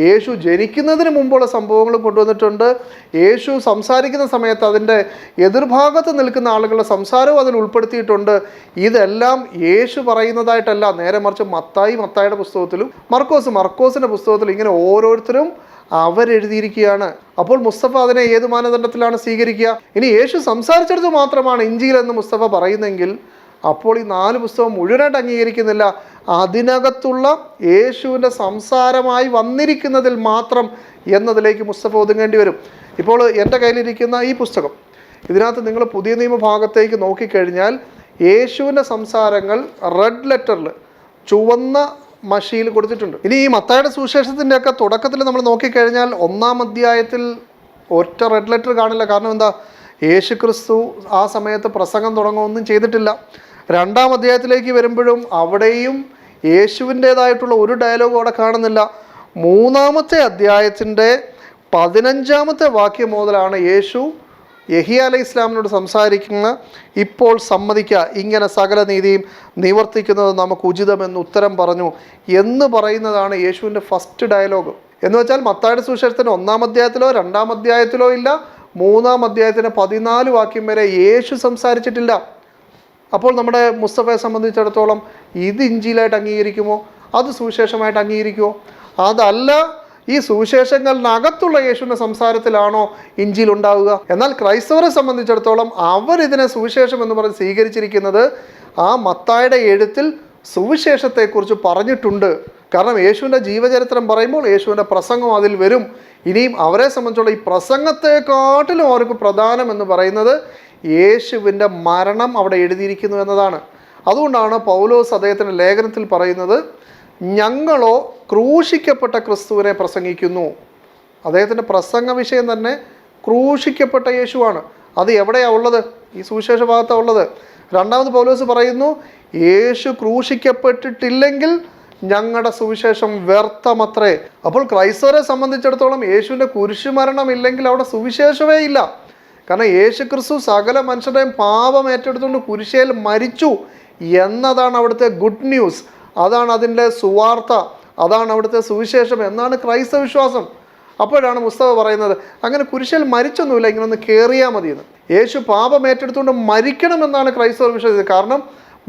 S1: യേശു ജനിക്കുന്നതിന് മുമ്പുള്ള സംഭവങ്ങളും കൊണ്ടുവന്നിട്ടുണ്ട്, യേശു സംസാരിക്കുന്ന സമയത്ത് അതിൻ്റെ എതിർഭാഗത്ത് നിൽക്കുന്ന ആളുകളുടെ സംസാരവും അതിൽ ഉൾപ്പെടുത്തിയിട്ടുണ്ട്. ഇതെല്ലാം യേശു പറയുന്നതായിട്ടല്ല, നേരെ മറിച്ച് മത്തായിയുടെ പുസ്തകത്തിലും മർക്കോസിൻ്റെ പുസ്തകത്തിലും ഇങ്ങനെ ഓരോരുത്തരും അവരെഴുതിയിരിക്കുകയാണ്. അപ്പോൾ മുസ്തഫ അതിനെ ഏത് മാനദണ്ഡത്തിലാണ് സ്വീകരിക്കുക? ഇനി യേശു സംസാരിച്ചെടുത്ത് മാത്രമാണ് ഇഞ്ചീൽ എന്ന് മുസ്തഫ പറയുന്നെങ്കിൽ അപ്പോൾ ഈ 4 പുസ്തകം മുഴുവനായിട്ട് അംഗീകരിക്കുന്നില്ല. അതിനകത്തുള്ള യേശുവിൻ്റെ സംസാരമായി വന്നിരിക്കുന്നതിൽ മാത്രം എന്നതിലേക്ക് മുസ്തഫ ഒതുങ്ങേണ്ടി വരും. ഇപ്പോൾ എൻ്റെ കയ്യിലിരിക്കുന്ന ഈ പുസ്തകം, ഇതിനകത്ത് നിങ്ങൾ പുതിയ നിയമ ഭാഗത്തേക്ക് നോക്കിക്കഴിഞ്ഞാൽ യേശുവിൻ്റെ സംസാരങ്ങൾ റെഡ് ലെറ്ററിൽ, ചുവന്ന മഷിയിൽ കൊടുത്തിട്ടുണ്ട്. ഇനി ഈ മത്തായിയുടെ സുവിശേഷത്തിൻ്റെയൊക്കെ തുടക്കത്തിൽ നമ്മൾ നോക്കിക്കഴിഞ്ഞാൽ 1-ാം അധ്യായത്തിൽ ഒറ്റ റെഡ് ലെറ്റർ കാണില്ല. കാരണം എന്താ? യേശു ക്രിസ്തു ആ സമയത്ത് പ്രസംഗം തുടങ്ങുകയൊന്നും ചെയ്തിട്ടില്ല. 2-ാം അധ്യായത്തിലേക്ക് വരുമ്പോഴും അവിടെയും യേശുവിൻ്റേതായിട്ടുള്ള ഒരു ഡയലോഗും അവിടെ കാണുന്നില്ല. 3-ാമത്തെ അധ്യായത്തിൻ്റെ 15-ാമത്തെ വാക്യം മുതലാണ് യേശു യഹിയ അലൈഹി ഇസ്ലാമിനോട് സംസാരിക്കുന്ന, ഇപ്പോൾ സമ്മതിക്കുക, ഇങ്ങനെ സകല നീതിയും നിവർത്തിക്കുന്നത് നമുക്ക് ഉചിതമെന്ന് ഉത്തരം പറഞ്ഞു എന്ന് പറയുന്നതാണ് യേശുവിൻ്റെ ഫസ്റ്റ് ഡയലോഗ്. എന്ന് വെച്ചാൽ മത്തായിയുടെ സുവിശേഷത്തിന് 1-ാം അധ്യായത്തിലോ 2-ാം അധ്യായത്തിലോ ഇല്ല, 3-ാം അധ്യായത്തിന് 14 വാക്യം വരെ യേശു സംസാരിച്ചിട്ടില്ല. അപ്പോൾ നമ്മുടെ മുസ്തഫയെ സംബന്ധിച്ചിടത്തോളം ഇത് ഇഞ്ചിയിലായിട്ട് അംഗീകരിക്കുമോ? അത് സുവിശേഷമായിട്ട് അംഗീകരിക്കുമോ? അതല്ല, ഈ സുവിശേഷങ്ങളിനകത്തുള്ള യേശുവിൻ്റെ സംസാരത്തിലാണോ ഇഞ്ചിയിൽ ഉണ്ടാവുക? എന്നാൽ ക്രൈസ്തവരെ സംബന്ധിച്ചിടത്തോളം അവരിതിനെ സുവിശേഷം എന്ന് പറഞ്ഞ് സ്വീകരിച്ചിരിക്കുന്നത് ആ മത്തായിയുടെ എഴുത്തിൽ സുവിശേഷത്തെക്കുറിച്ച് പറഞ്ഞിട്ടുണ്ട്. കാരണം യേശുവിൻ്റെ ജീവചരിത്രം പറയുമ്പോൾ യേശുവിൻ്റെ പ്രസംഗം അതിൽ വരും. ഇനിയും അവരെ സംബന്ധിച്ചുള്ള ഈ പ്രസംഗത്തെക്കാട്ടിലും അവർക്ക് പ്രധാനം എന്ന് പറയുന്നത് യേശുവിൻ്റെ മരണം അവിടെ എഴുതിയിരിക്കുന്നു എന്നതാണ്. അതുകൊണ്ടാണ് പൗലോസ് അദ്ദേഹത്തിൻ്റെ ലേഖനത്തിൽ പറയുന്നത്, ഞങ്ങളോ ക്രൂശിക്കപ്പെട്ട ക്രിസ്തുവിനെ പ്രസംഗിക്കുന്നു. അദ്ദേഹത്തിൻ്റെ പ്രസംഗ വിഷയം തന്നെ ക്രൂശിക്കപ്പെട്ട യേശുവാണ്. അത് എവിടെയാണ് ഉള്ളത്? ഈ സുവിശേഷ ഭാഗത്താണ് ഉള്ളത്. 2-ാമത് പൗലോസ് പറയുന്നു, യേശു ക്രൂശിക്കപ്പെട്ടിട്ടില്ലെങ്കിൽ ഞങ്ങളുടെ സുവിശേഷം വ്യർത്ഥമത്രേ. അപ്പോൾ ക്രൈസ്തവരെ സംബന്ധിച്ചിടത്തോളം യേശുവിൻ്റെ കുരിശുമരണം ഇല്ലെങ്കിൽ അവിടെ സുവിശേഷമേ ഇല്ല. കാരണം യേശു ക്രിസ്തു സകല മനുഷ്യരുടെയും പാപം ഏറ്റെടുത്തുകൊണ്ട് കുരിശയിൽ മരിച്ചു എന്നതാണ് അവിടുത്തെ ഗുഡ് ന്യൂസ്, അതാണ് അതിൻ്റെ സുവാർത്ത, അതാണ് അവിടുത്തെ സുവിശേഷം എന്നാണ് ക്രൈസ്തവ വിശ്വാസം. അപ്പോഴാണ് മുസ്തഫ പറയുന്നത്, അങ്ങനെ കുരിശിൽ മരിച്ചൊന്നുമില്ല, ഇങ്ങനെ ഒന്ന് കയറിയാൽ മതിയെന്ന്. യേശു പാപം ഏറ്റെടുത്തുകൊണ്ട് മരിക്കണമെന്നാണ് ക്രൈസ്തവർ വിശ്വസിച്ചത്. കാരണം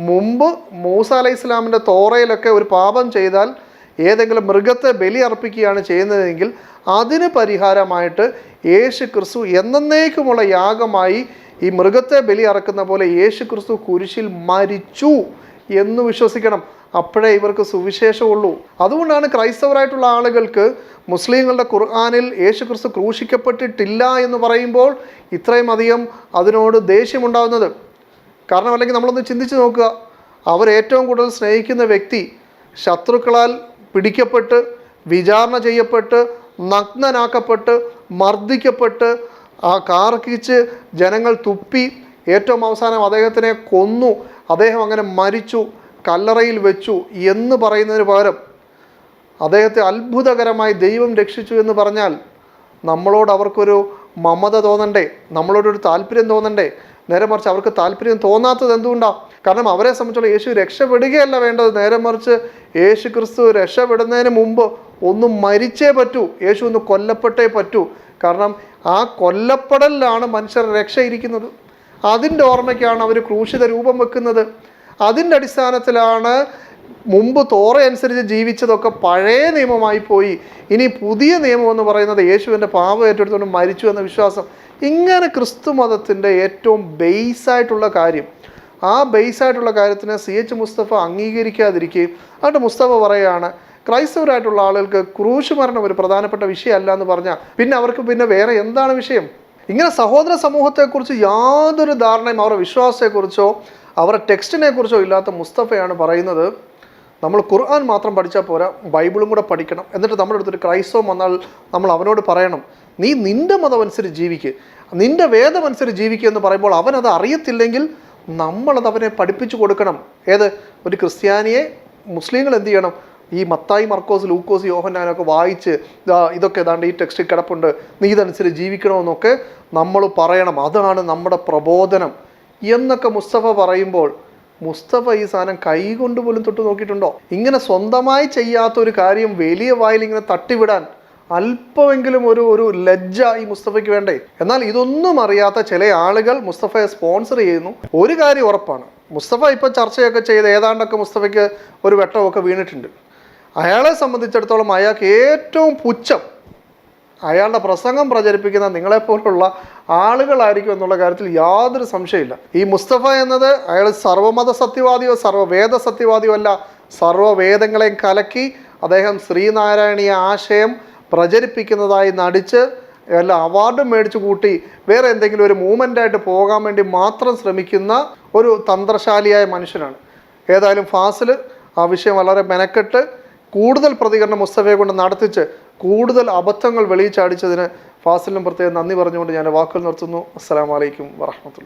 S1: മുമ്പ് മൂസ അലൈഹി ഇസ്ലാമിൻ്റെ തോറയിലൊക്കെ ഒരു പാപം ചെയ്താൽ ഏതെങ്കിലും മൃഗത്തെ ബലി അർപ്പിക്കുകയാണ് ചെയ്യുന്നതെങ്കിൽ അതിന് പരിഹാരമായിട്ട് യേശു ക്രിസ്തു എന്നേക്കുമുള്ള യാഗമായി ഈ മൃഗത്തെ ബലി അറക്കുന്ന പോലെ യേശു ക്രിസ്തു കുരിശിൽ മരിച്ചു എന്ന് വിശ്വസിക്കണം. അപ്പോഴേ ഇവർക്ക് സുവിശേഷമുള്ളൂ. അതുകൊണ്ടാണ് ക്രൈസ്തവരായിട്ടുള്ള ആളുകൾക്ക് മുസ്ലിങ്ങളുടെ ഖുർആനിൽ യേശു ക്രിസ്തു ക്രൂശിക്കപ്പെട്ടിട്ടില്ല എന്ന് പറയുമ്പോൾ ഇത്രയും അധികം അതിനോട് ദേഷ്യമുണ്ടാകുന്നത്. കാരണം അല്ലെങ്കിൽ നമ്മളൊന്ന് ചിന്തിച്ച് നോക്കുക, അവർ ഏറ്റവും കൂടുതൽ സ്നേഹിക്കുന്ന വ്യക്തി ശത്രുക്കളാൽ പിടിക്കപ്പെട്ട് വിചാരണ ചെയ്യപ്പെട്ട് നഗ്നനാക്കപ്പെട്ട് മർദ്ദിക്കപ്പെട്ട് ആ കാർക്കിച്ച് ജനങ്ങൾ തുപ്പി ഏറ്റവും അവസാനം അദ്ദേഹത്തിനെ കൊന്നു, അദ്ദേഹം അങ്ങനെ മരിച്ചു, കല്ലറയിൽ വെച്ചു എന്ന് പറയുന്നതിന് പകരം അദ്ദേഹത്തെ അത്ഭുതകരമായി ദൈവം രക്ഷിച്ചു എന്ന് പറഞ്ഞാൽ നമ്മളോട് അവർക്കൊരു മമത തോന്നണ്ടേ, നമ്മളോടൊരു താല്പര്യം തോന്നണ്ടേ? നേരെ മറിച്ച് അവർക്ക് താല്പര്യം തോന്നാത്തത് എന്തുകൊണ്ടാണ്? കാരണം അവരെ സംബന്ധിച്ചുള്ള യേശു രക്ഷപ്പെടുകയല്ല വേണ്ടത്, നേരെ മറിച്ച് യേശു ക്രിസ്തു രക്ഷപ്പെടുന്നതിന് മുമ്പ് ഒന്ന് മരിച്ചേ പറ്റൂ, യേശു ഒന്ന് കൊല്ലപ്പെട്ടേ പറ്റൂ. കാരണം ആ കൊല്ലപ്പെടലിലാണ് മനുഷ്യർ രക്ഷയിരിക്കുന്നത്. അതിൻ്റെ ഓർമ്മയ്ക്കാണ് അവർ ക്രൂശിത രൂപം വെക്കുന്നത്. അതിൻ്റെ അടിസ്ഥാനത്തിലാണ് മുമ്പ് തോറ അനുസരിച്ച് ജീവിച്ചതൊക്കെ പഴയ നിയമമായി പോയി, ഇനി പുതിയ നിയമം എന്ന് പറയുന്നത് യേശുവിൻ്റെ പാപം ഏറ്റെടുത്തുകൊണ്ട് മരിച്ചു എന്ന വിശ്വാസം. ഇങ്ങനെ ക്രിസ്തു മതത്തിൻ്റെ ഏറ്റവും ബേസായിട്ടുള്ള കാര്യം, ആ ബേസായിട്ടുള്ള കാര്യത്തിനെ CH മുസ്തഫ അംഗീകരിക്കാതിരിക്കുകയും അതുകൊണ്ട് മുസ്തഫ പറയുകയാണ് ക്രൈസ്തവരായിട്ടുള്ള ആളുകൾക്ക് ക്രൂശ് മരണം ഒരു പ്രധാനപ്പെട്ട വിഷയമല്ല എന്ന് പറഞ്ഞാൽ പിന്നെ അവർക്ക് പിന്നെ വേറെ എന്താണ് വിഷയം? ഇങ്ങനെ സഹോദര സമൂഹത്തെക്കുറിച്ച് യാതൊരു ധാരണയും അവരുടെ വിശ്വാസത്തെക്കുറിച്ചോ അവരുടെ ടെക്സ്റ്റിനെ കുറിച്ചോ ഇല്ലാത്ത മുസ്തഫയാണ് പറയുന്നത്, നമ്മൾ ഖുർആൻ മാത്രം പഠിച്ചാൽ പോരാ, ബൈബിളും കൂടെ പഠിക്കണം. എന്നിട്ട് നമ്മുടെ അടുത്തൊരു ക്രൈസ്തവം വന്നാൽ നമ്മൾ അവനോട് പറയണം, നീ നിൻ്റെ മതം അനുസരിച്ച് ജീവിക്കുക, നിൻ്റെ വേദം അനുസരിച്ച് ജീവിക്കുക എന്ന് പറയുമ്പോൾ അവനത് അറിയത്തില്ലെങ്കിൽ നമ്മളത് അവനെ പഠിപ്പിച്ചു കൊടുക്കണം. ഏത് ഒരു ക്രിസ്ത്യാനിയെ മുസ്ലിങ്ങൾ എന്ത് ചെയ്യണം? ഈ മത്തായി, മർക്കോസ്, ലൂക്കോസ്, യോഹന്നാനൊക്കെ വായിച്ച് ഇതൊക്കെ ഏതാണ്ട് ഈ ടെക്സ്റ്റിൽ കിടപ്പുണ്ട്, നീ ഇതനുസരിച്ച് ജീവിക്കണമെന്നൊക്കെ നമ്മൾ പറയണം. അതാണ് നമ്മുടെ പ്രബോധനം എന്നൊക്കെ മുസ്തഫ പറയുമ്പോൾ മുസ്തഫ ഈ സാധനം കൈകൊണ്ട് പോലും തൊട്ട് നോക്കിയിട്ടുണ്ടോ? ഇങ്ങനെ സ്വന്തമായി ചെയ്യാത്ത ഒരു കാര്യം വലിയ വായിൽ ഇങ്ങനെ തട്ടിവിടാൻ അല്പമെങ്കിലും ഒരു ലജ്ജ ഈ മുസ്തഫയ്ക്ക് വേണ്ടേ? എന്നാൽ ഇതൊന്നും അറിയാത്ത ചില ആളുകൾ മുസ്തഫയെ സ്പോൺസർ ചെയ്യുന്നു. ഒരു കാര്യം ഉറപ്പാണ്, മുസ്തഫ ഇപ്പോൾ ചർച്ചയൊക്കെ ചെയ്ത് ഏതാണ്ടൊക്കെ മുസ്തഫയ്ക്ക് ഒരു വെട്ടമൊക്കെ വീണിട്ടുണ്ട്. അയാളെ സംബന്ധിച്ചിടത്തോളം അയാൾക്ക് ഏറ്റവും പുച്ഛം അയാളുടെ പ്രസംഗം പ്രചരിപ്പിക്കുന്ന നിങ്ങളെപ്പോലുള്ള ആളുകളായിരിക്കും എന്നുള്ള കാര്യത്തിൽ യാതൊരു സംശയമില്ല. ഈ മുസ്തഫ എന്നത് അയാൾ സർവ്വമത സത്യവാദിയോ സർവ്വവേദ സത്യവാദിയോ അല്ല, സർവ്വവേദങ്ങളെയും കലക്കി അദ്ദേഹം ശ്രീനാരായണീയ ആശയം പ്രചരിപ്പിക്കുന്നതായി നടിച്ച് വല്ല അവാർഡും മേടിച്ചു കൂട്ടി വേറെ എന്തെങ്കിലും ഒരു മൂവ്മെൻ്റായിട്ട് പോകാൻ വേണ്ടി മാത്രം ശ്രമിക്കുന്ന ഒരു തന്ത്രശാലിയായ മനുഷ്യനാണ്. ഏതായാലും ഫാസിൽ ആ വിഷയം വളരെ മെനക്കെട്ട് കൂടുതൽ പ്രതികരണം മുസ്തഫയെ കൊണ്ട് നടത്തിച്ച് കൂടുതൽ അബദ്ധങ്ങൾ വെളിയിച്ചാടിച്ചതിന് ഫാസിലിനും പ്രത്യേകം നന്ദി പറഞ്ഞുകൊണ്ട് ഞാൻ വാക്കുകൾ നിർത്തുന്നു. അസ്സലാമു അലൈക്കും വറഹ്മത്തുള്ളാഹി.